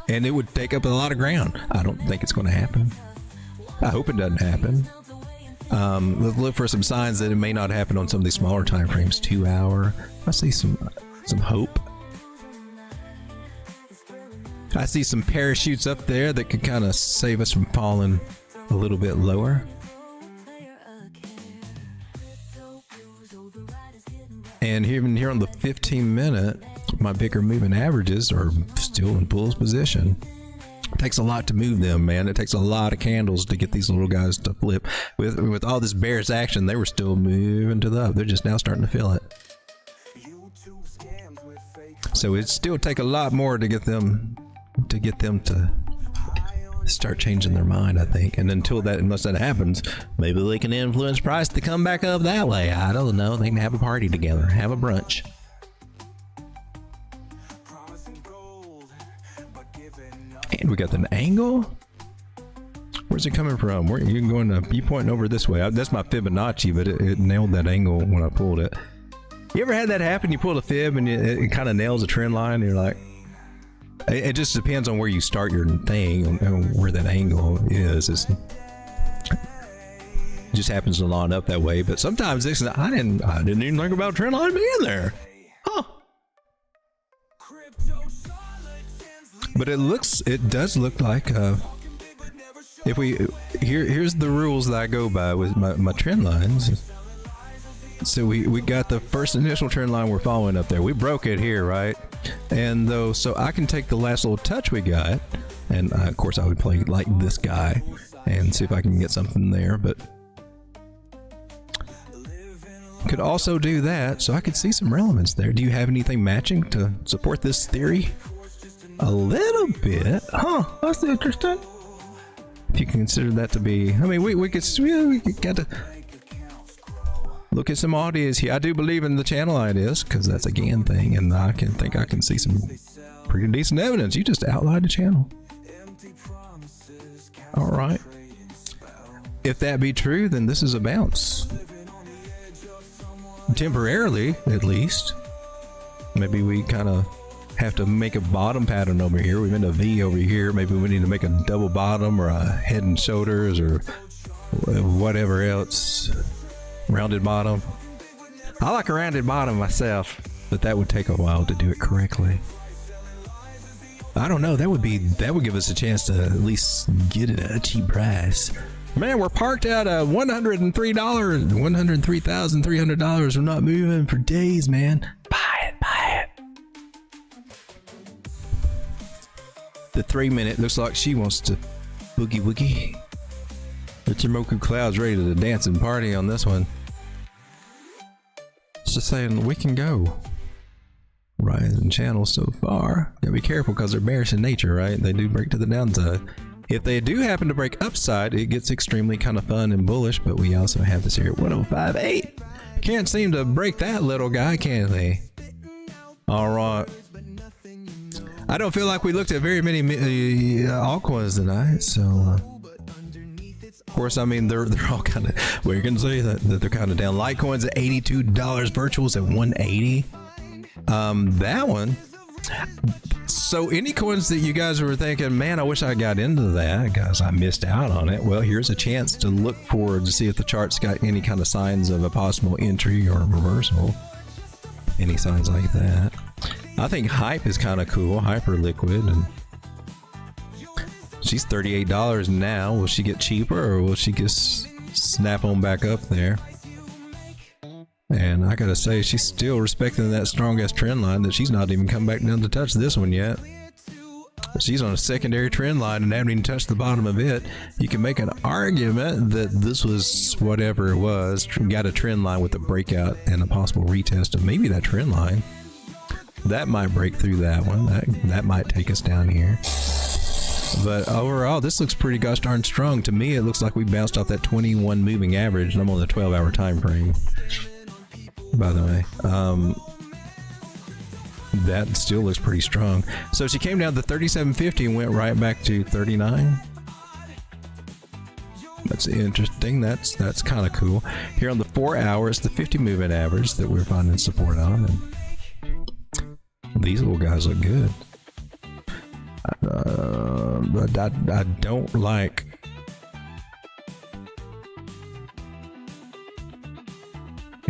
And it would take up a lot of ground. I don't think it's going to happen. I hope it doesn't happen. Let's look for some signs that it may not happen on some of these smaller time frames. 2 hour. I see some hope. I see some parachutes up there that could kind of save us from falling a little bit lower. And even here on the 15-minute, my bigger moving averages are still in bull's position. It takes a lot to move them, man. It takes a lot of candles to get these little guys to flip. With all this bearish action, they were still moving to the up. They're just now starting to feel it. So it still take a lot more to get them to start changing their mind, I think. And unless that happens, maybe they can influence price to come back up that way. I don't know. They can have a party together, have a brunch. And we got an angle. Where's it coming from? You can go in you pointing over this way. That's my Fibonacci, but it nailed that angle when I pulled it. You ever had that happen? You pull a fib and it kind of nails a trend line, and you're like, it just depends on where you start your thing and where that angle is. It just happens to line up that way. But sometimes I didn't even think about trend line being there. Huh. But it does look like if here's the rules that I go by with my trend lines. So we got the first initial trend line we're following up there. We broke it here, right? And so I can take the last little touch we got, and of course I would play like this guy and see if I can get something there, but could also do that. So I could see some relevance there. Do you have anything matching to support this theory? A little bit, huh? That's interesting. If you consider that to be, I mean, we could get to look at some ideas here. I do believe in the channel ideas because that's a GAN thing, and I can see some pretty decent evidence. You just outlined the channel. All right. If that be true, then this is a bounce. Temporarily, at least. Maybe we kind of have to make a bottom pattern over here. We made a V over here. Maybe we need to make a double bottom or a head and shoulders or whatever else. Rounded bottom. I like a rounded bottom myself, but that would take a while to do it correctly. I don't know. That would give us a chance to at least get it at a cheap price. Man, we're parked at $103,300. We're not moving for days, man. Buy it. The 3-minute looks like she wants to boogie woogie. The Timoku Cloud's ready to dance and party on this one. It's just saying we can go. Rising channels so far. Gotta be careful because they're bearish in nature, right? They do break to the downside. If they do happen to break upside, it gets extremely kind of fun and bullish, but we also have this here at 105.8. Can't seem to break that little guy, can they? All right. I don't feel like we looked at very many altcoins tonight, so of course, I mean they're all kind of, well, you can say that they're kind of down. Litecoin's at $82, virtuals at 180. That one. So any coins that you guys were thinking, man, I wish I got into that because I missed out on it. Well, here's a chance to look forward to see if the chart's got any kind of signs of a possible entry or reversal. Any signs like that. I think Hype is kind of cool. Hyperliquid, and she's $38 now. Will she get cheaper, or will she just snap on back up there? And I gotta say, she's still respecting that strongest trend line that she's not even come back down to touch this one yet. She's on a secondary trend line and haven't even touched the bottom of it. You can make an argument that this was whatever it was, got a trend line with a breakout and a possible retest of maybe that trend line. That might break through that one. That might take us down here. But overall, this looks pretty gosh darn strong. To me, it looks like we bounced off that 21 moving average, and I'm on the 12-hour time frame, by the way. That still looks pretty strong. So she came down to 37.50 and went right back to 39. That's interesting. That's kind of cool. Here on the 4 hours, the 50 moving average that we're finding support on, and these little guys look good. But I don't like.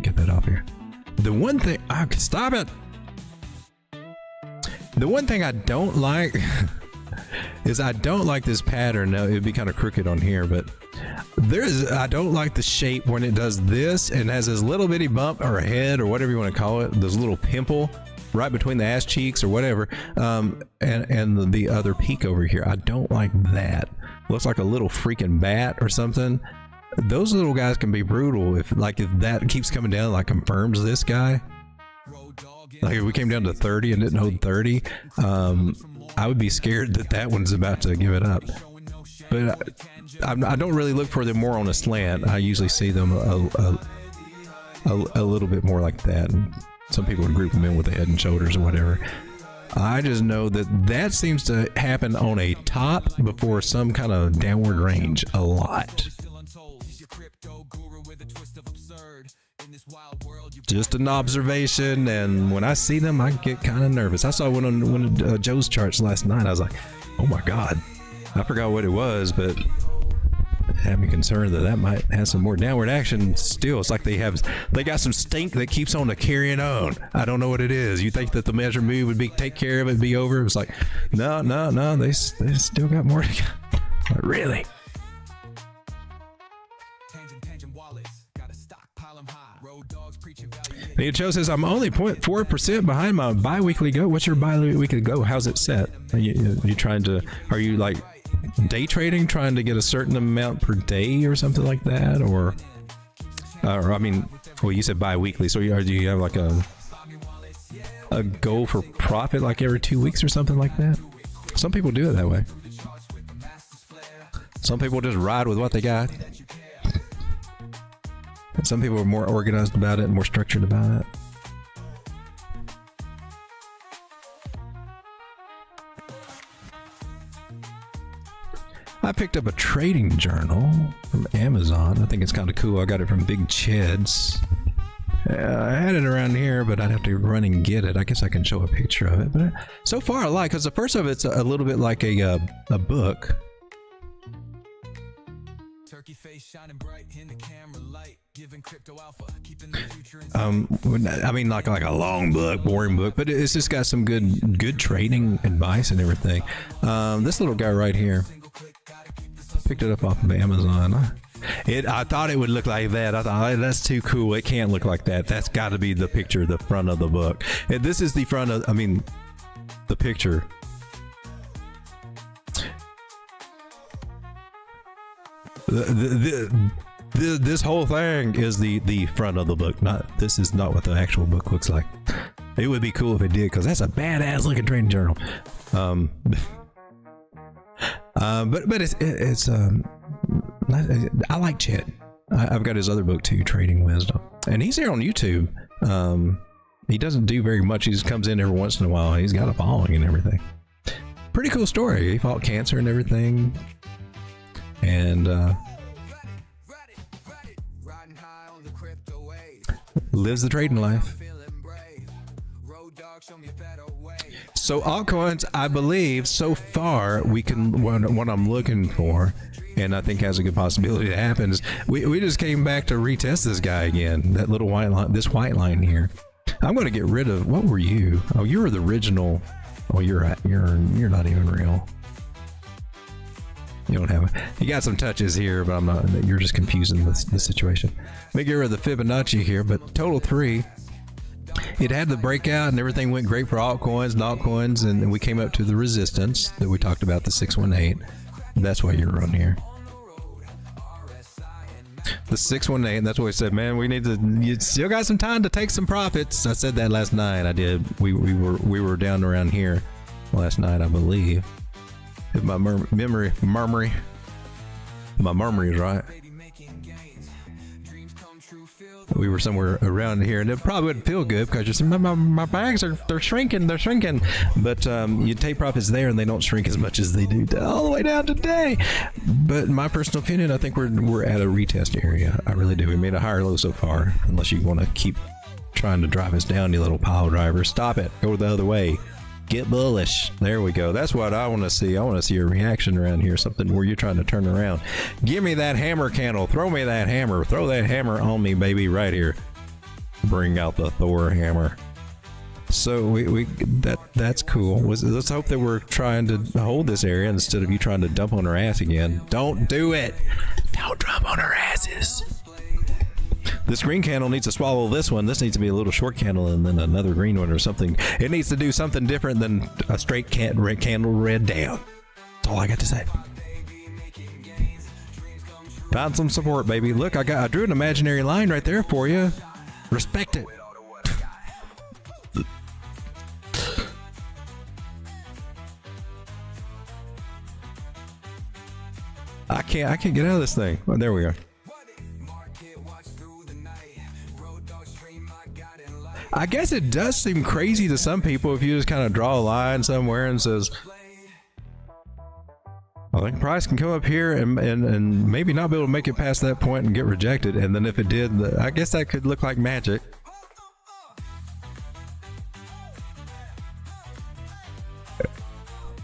Get that off here. The one thing stop it. The one thing I don't like is I don't like this pattern. Now it'd be kind of crooked on here, but I don't like the shape when it does this and has this little bitty bump or a head or whatever you want to call it, this little pimple right between the ass cheeks or whatever, and the other peak over here. I don't like that. Looks like a little freaking bat or something. Those little guys can be brutal if that keeps coming down, like confirms this guy. Like if we came down to 30 and didn't hold 30, I would be scared that one's about to give it up. But I don't really look for them more on a slant. I usually see them a little bit more like that. And some people would group them in with the head and shoulders or whatever. I just know that seems to happen on a top before some kind of downward range a lot. Just an observation, and when I see them, I get kind of nervous. I saw one on one of Joe's charts last night. I was like, oh my God. I forgot what it was, but it had me concerned that might have some more downward action still. It's like they got some stink that keeps on carrying on. I don't know what it is. You think that the measure move would be take care of it, be over? It was like, no, they still got more to go. Like, really? Joe says, I'm only 0.4% behind my bi-weekly go. What's your bi-weekly go? How's it set? Are you like day trading, trying to get a certain amount per day or something like that? Or I mean, well, you said bi-weekly, so do you have like a goal for profit like every 2 weeks or something like that? Some people do it that way. Some people just ride with what they got. Some people are more organized about it and more structured about it. I picked up a trading journal from Amazon. I think it's kind of cool. I got it from Big Ched's. I had it around here, but I'd have to run and get it. I guess I can show a picture of it. But so far I like, because the first of it's a little bit like a book. Turkey face shining bright in the camera light. I mean, like a long book, boring book, but it's just got some good trading advice and everything. This little guy right here, picked it up off of Amazon. I thought it would look like that. I thought, oh, that's too cool. It can't look like that. That's got to be the picture, the front of the book. And this is the front of, the picture. This whole thing is the front of the book. This is not what the actual book looks like. It would be cool if it did, because that's a badass looking trading journal. But it's I like Chet. I've got his other book too, Trading Wisdom, and he's here on YouTube. He doesn't do very much. He just comes in every once in a while. He's got a following and everything. Pretty cool story. He fought cancer and everything, and lives the trading life. So altcoins, I believe so far we can, what I'm looking for, and I think has a good possibility to happen, is we just came back to retest this guy again. That little white line, this white line here. I'm going to get rid of, what were you? Oh, you were the original. Oh, you're not even real. You don't have you got some touches here, but I'm not. You're just confusing the situation. Let me get rid of the Fibonacci here, but total 3. It had the breakout and everything went great for altcoins and altcoins, and then we came up to the resistance that we talked about, the 618. That's why you're on here. The the 618. That's what we said, man. We need to. You still got some time to take some profits. I said that last night. I did. We were down around here last night, I believe. If my memory is right. We were somewhere around here, and it probably wouldn't feel good because you're saying, my bags they're shrinking. But you take profits there, and they don't shrink as much as they do all the way down today. But in my personal opinion, I think we're at a retest area. I really do. We made a higher low so far. Unless you want to keep trying to drive us down, you little pile driver. Stop it. Go the other way. Get bullish. There we go. That's what I want to see. I want to see a reaction around here. Something where you're trying to turn around. Give me that hammer candle. Throw me that hammer. Throw that hammer on me, baby, right here. Bring out the Thor hammer. So that's cool. Let's hope that we're trying to hold this area instead of you trying to dump on our ass again. Don't do it. Don't dump on our asses. This green candle needs to swallow this one. This needs to be a little short candle and then another green one or something. It needs to do something different than a straight candle red down. That's all I got to say. Found some support, baby. Look, I drew an imaginary line right there for you. Respect it. I can't get out of this thing. Oh, there we are. I guess it does seem crazy to some people if you just kind of draw a line somewhere and says, I think price can come up here and maybe not be able to make it past that point and get rejected. And then if it did, I guess that could look like magic.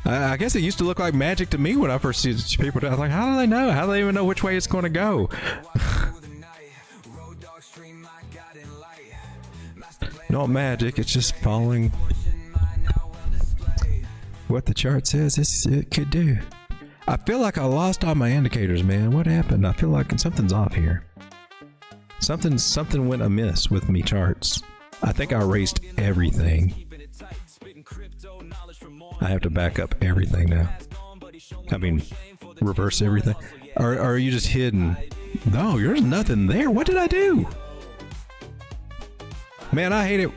I guess it used to look like magic to me when I first see people do it. I was like, how do they know? How do they even know which way it's going to go? Not magic, it's just following what the chart says it could do. I feel like I lost all my indicators, man. What happened? I feel like something's off here. Something went amiss with me charts. I think I erased everything. I have to back up everything now. I mean, reverse everything. Or are you just hidden? No, there's nothing there. What did I do? Man, I hate it.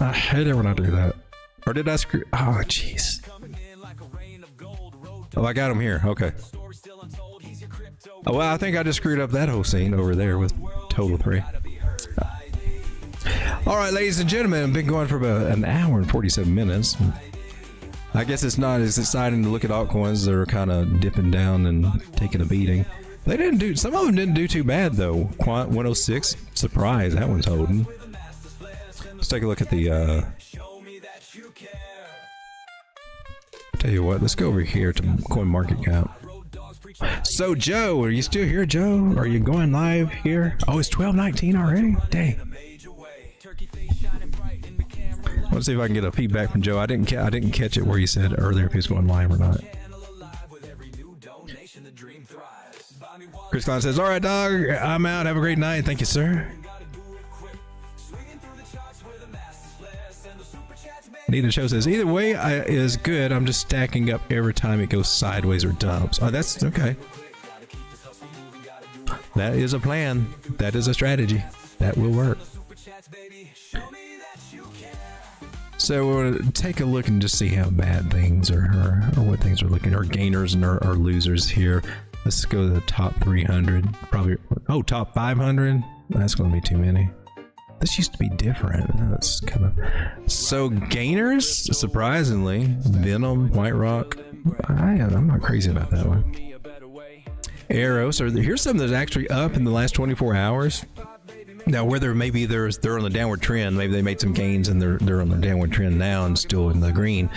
I hate it when I do that. Or did I screw? Oh, jeez. Oh, I got him here. Okay. Oh, well, I think I just screwed up that whole scene over there with total 3. All right, ladies and gentlemen, I've been going for about an hour and 47 minutes. I guess it's not as exciting to look at altcoins that are kind of dipping down and taking a beating. They didn't do, some of them didn't do too bad though. Quant 106, surprise, that one's holding. Let's take a look at the, tell you what, let's go over here to CoinMarketCap. So Joe, are you still here, Joe? Are you going live here? Oh, it's 12:19 already? Dang. Let's see if I can get a feedback from Joe. I didn't catch it where you said earlier if he's going live or not. Chris Klein says, all right, dog, I'm out. Have a great night. Thank you, sir. Nita Show says, either way is good. I'm just stacking up every time it goes sideways or dumps. Oh, that's okay. That is a plan. That is a strategy. That will work. So we'll take a look and just see how bad things are, or what things are looking, or gainers and or losers here. Let's go to the top 300. Probably, oh, top 500. That's going to be too many. This used to be different. That's kind of so gainers. Surprisingly, Venom, White Rock. I'm not crazy about that one. Arrow. So here's something that's actually up in the last 24 hours. Now, whether maybe they're on the downward trend, maybe they made some gains and they're on the downward trend now and still in the green.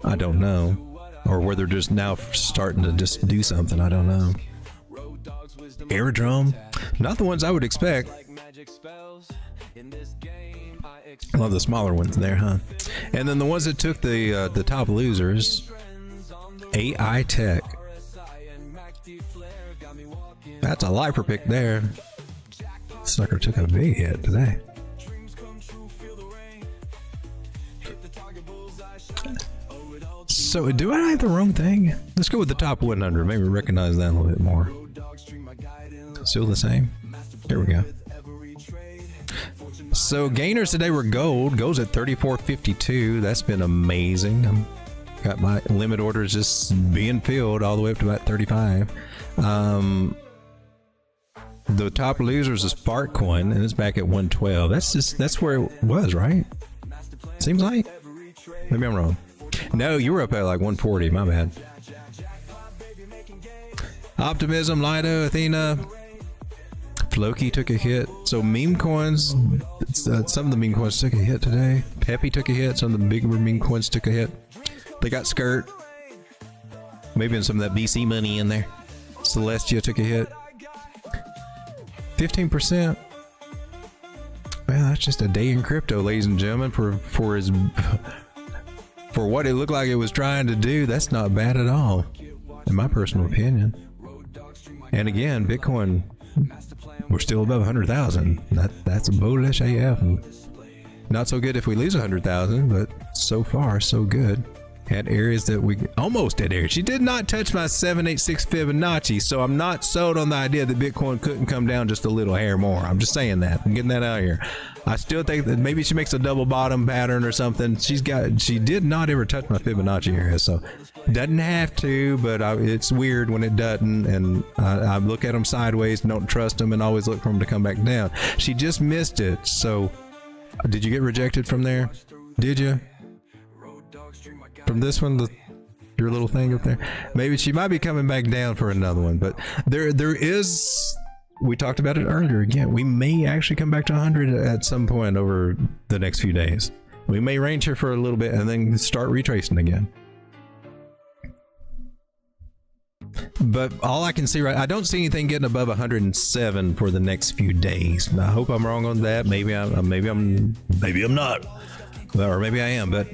I don't know. Or whether they're just now starting to just do something. I don't know. Aerodrome. Not the ones I would expect. I love the smaller ones there, huh? And then the ones that took the top losers. AI Tech. That's a lifer pick there. Sucker took a big hit today. So do I have the wrong thing? Let's go with the top 100. Maybe recognize that a little bit more. Still the same. Here we go. So gainers today were gold. Gold's at 34.52. That's been amazing. Got my limit orders just being filled all the way up to about 35. The top losers is Fartcoin, and it's back at 112. That's where it was, right? Seems like. Maybe I'm wrong. No, you were up at like 140. My bad. Optimism, Lido, Athena, Floki took a hit. So meme coins, some of the meme coins took a hit today. Peppy took a hit. Some of the bigger meme coins took a hit. They got skirt. Maybe some of that BC money in there. Celestia took a hit. 15%. Well, that's just a day in crypto, ladies and gentlemen. For what it looked like it was trying to do, that's not bad at all, in my personal opinion. And again, Bitcoin, we're still above 100,000. That's bullish AF. Not so good if we lose 100,000, but so far so good. At areas that we almost at areas. She did not touch my 786 Fibonacci, so I'm not sold on the idea that Bitcoin couldn't come down just a little hair more. I'm just saying that. I'm getting that out here. I still think that maybe she makes a double bottom pattern or something. She did not ever touch my Fibonacci area, so doesn't have to, but it's weird when it doesn't, and I look at them sideways and don't trust them and always look for them to come back down. She just missed it. So did you get rejected from there? Did you? From this one, your little thing up there, maybe she might be coming back down for another one. But there is. We talked about it earlier. Again, we may actually come back to 100 at some point over the next few days. We may range here for a little bit and then start retracing again. But all I can see I don't see anything getting above 107 for the next few days. I hope I'm wrong on that. Maybe I'm not. Or maybe I am, but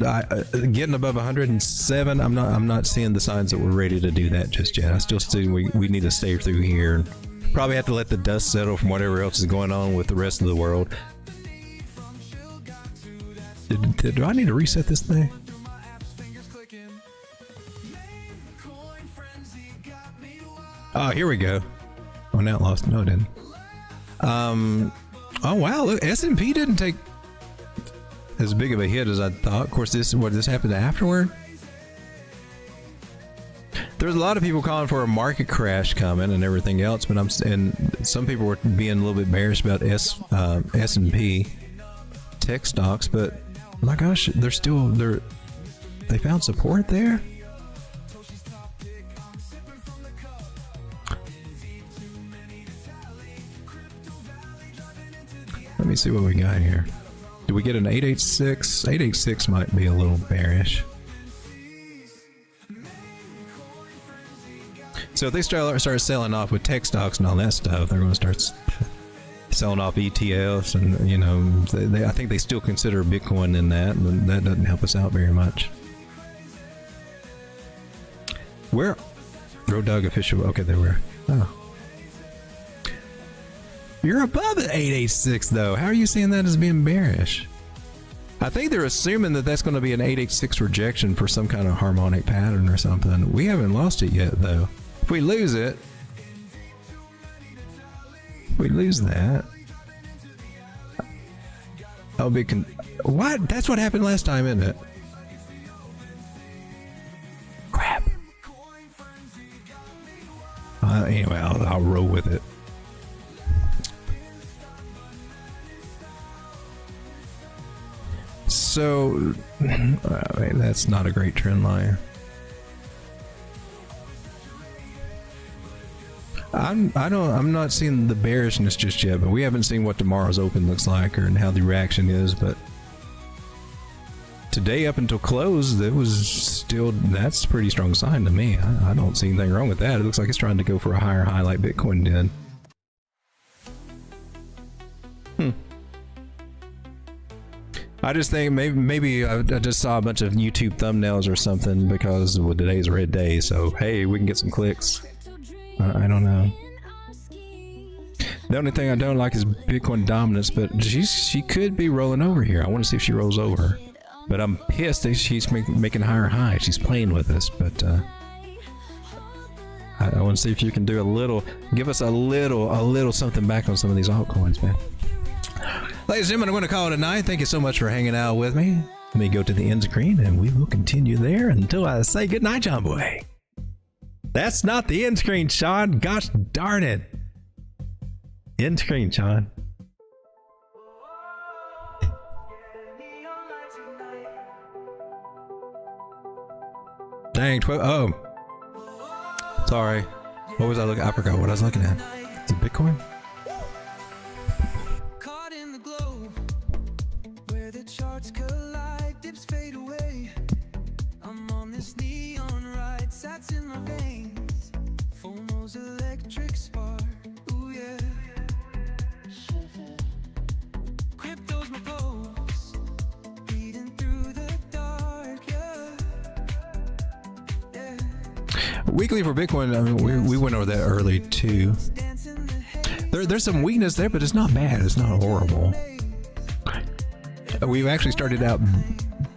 getting above 107, I'm not seeing the signs that we're ready to do that just yet. I still see we need to stay through here. And probably have to let the dust settle from whatever else is going on with the rest of the world. Do I need to reset this thing? Oh, here we go. Oh, now it lost. No, it didn't. Oh wow! Look, S&P didn't take as big of a hit as I thought. Of course, this happened afterward. There's a lot of people calling for a market crash coming and everything else, but and some people were being a little bit bearish about S&P tech stocks. But my gosh, they found support there. Let me see what we got here. Do we get an 886? 886 might be a little bearish. So if they start selling off with tech stocks and all that stuff, they're going to start selling off ETFs, and you know, I think they still consider Bitcoin in that, and that doesn't help us out very much. Where? Road Dog official. Okay, there we are. Oh. You're above the 886 though. How are you seeing that as being bearish? I think they're assuming that that's going to be an 886 rejection for some kind of harmonic pattern or something. We haven't lost it yet though. If we lose it, that, I'll be what? That's what happened last time, isn't it? Crap. Anyway, I'll roll with it. So, that's not a great trend line. I'm not seeing the bearishness just yet, but we haven't seen what tomorrow's open looks like or how the reaction is. But today up until close, that's a pretty strong sign to me. I don't see anything wrong with that. It looks like it's trying to go for a higher high like Bitcoin did. I just think maybe I just saw a bunch of YouTube thumbnails or something because today's a red day, so hey, we can get some clicks. I don't know. The only thing I don't like is Bitcoin dominance, but she could be rolling over here. I want to see if she rolls over. But I'm pissed that she's making higher highs. She's playing with us, but I want to see if you can do give us a little something back on some of these altcoins, man. Ladies and gentlemen, I'm going to call it a night. Thank you so much for hanging out with me. Let me go to the end screen, and we will continue there until I say good night, John Boy. That's not the end screen, Sean. Gosh darn it. End screen, Sean. Dang, 12. Oh. Sorry. What was I looking at? I forgot what I was looking at. Is it Bitcoin? Caught in the glow, where the charts collide, dips fade away. I'm on this neon ride, sats in my veins. FOMO's electric spark, ooh yeah. Crypto's my pulse, bleeding through the dark, yeah. Weekly for Bitcoin, I mean, we went over that early too. There's some weakness there, but it's not bad. It's not horrible. We've actually started out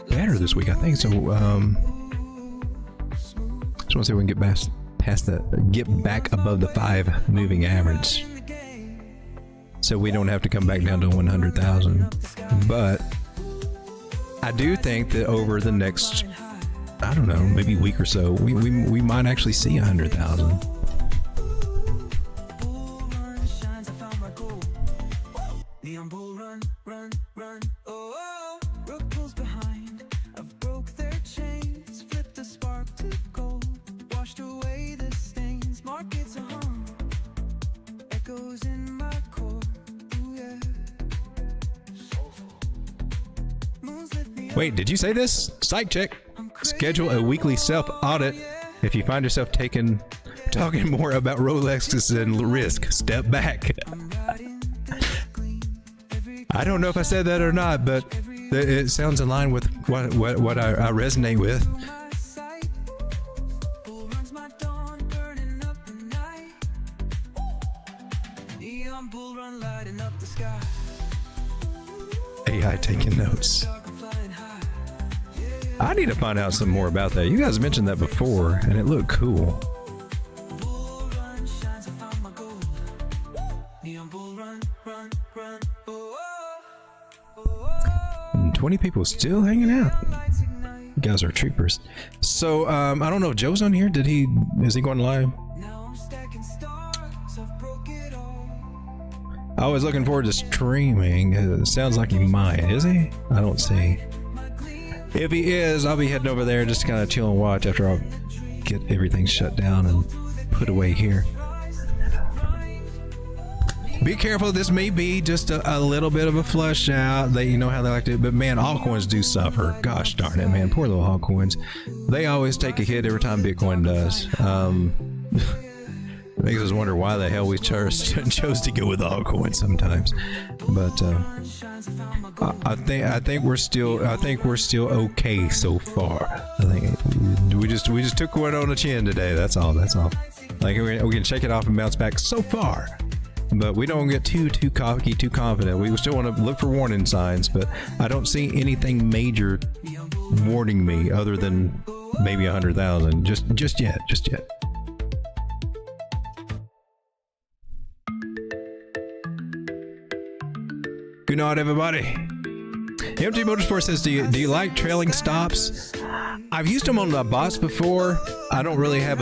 better this week, I think. So, just want to see if we can get past that, get back above the 5 moving average, so we don't have to come back down to 100,000. But I do think that over the next, I don't know, maybe week or so, we might actually see 100,000. Neon bull run, run, run, oh, oh. Rope pulls behind, I've broke their chains, flipped the spark to gold, washed away the stains, markets are hung, echoes in my core, ooh yeah. Moons lift me up. Wait, did you say this? Psych check. Schedule a weekly self-audit if you find yourself talking more about Rolexes and risk. Step back. I don't know if I said that or not, but it sounds in line with what I resonate with. Bull runs my dawn, burning up the night. Neon bull run, lighting up the sky. AI taking notes. I need to find out some more about that. You guys mentioned that before, and it looked cool. Bull run shines, I found my gold. Neon bull run, run, run, oh, oh, oh, oh. 20 people still hanging out. Lights ignite. You guys are troopers. So, I don't know if Joe's on here. Is he going live? Now I'm stacking stars, I've broke it all. I was looking forward to streaming. It sounds like he might. Is he? I don't see. If he is, I'll be heading over there just to kind of chill and watch after I get everything shut down and put away here. Be careful, this may be just a little bit of a flush out. You know how they like to, but man, altcoins do suffer. Gosh darn it, man. Poor little altcoins. They always take a hit every time Bitcoin does. Makes us wonder why the hell we chose to go with altcoins sometimes. But I think we're still okay so far. I think we just took one on the chin today. That's all. Like we can shake it off and bounce back so far. But we don't get too cocky, too confident. We still want to look for warning signs, but I don't see anything major warning me other than maybe 100,000. Just yet. Good night, everybody. MT Motorsport says, do you like trailing stops? I've used them on the bots before. I don't really have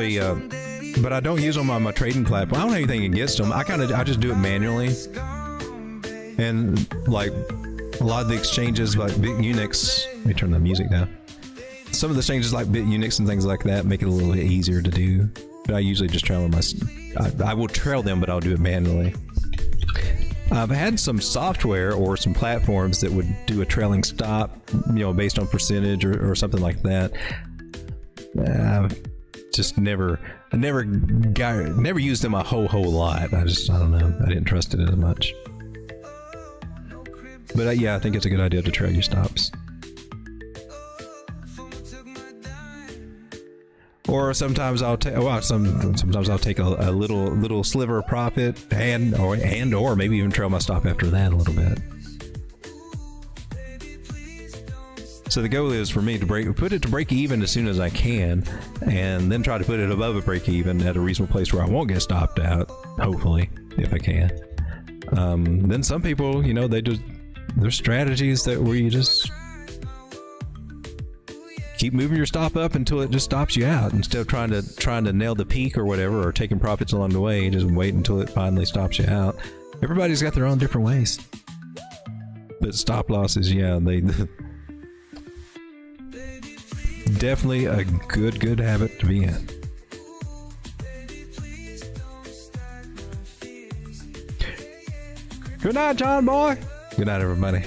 but I don't use them on my trading platform. I don't have anything against them. I just do it manually. And like a lot of the exchanges like BitUnix, let me turn the music down. Some of the exchanges like BitUnix and things like that make it a little bit easier to do. But I usually just trail I will trail them, but I'll do it manually. I've had some software or some platforms that would do a trailing stop, based on percentage or something like that. Just never used them a whole lot. I don't know. I didn't trust it as much. But yeah, I think it's a good idea to trail your stops. Or sometimes I'll take sometimes I'll take a little sliver of profit or maybe even trail my stop after that a little bit. So the goal is for me to put it to break even as soon as I can, and then try to put it above a break even at a reasonable place where I won't get stopped out, hopefully, if I can. Then some people, you know, there's strategies that where you just keep moving your stop up until it just stops you out, instead of trying to nail the peak or whatever, or taking profits along the way. Just wait until it finally stops you out. Everybody's got their own different ways, but stop losses, yeah, they definitely a good habit to be in. Good night, John boy. Good night, everybody.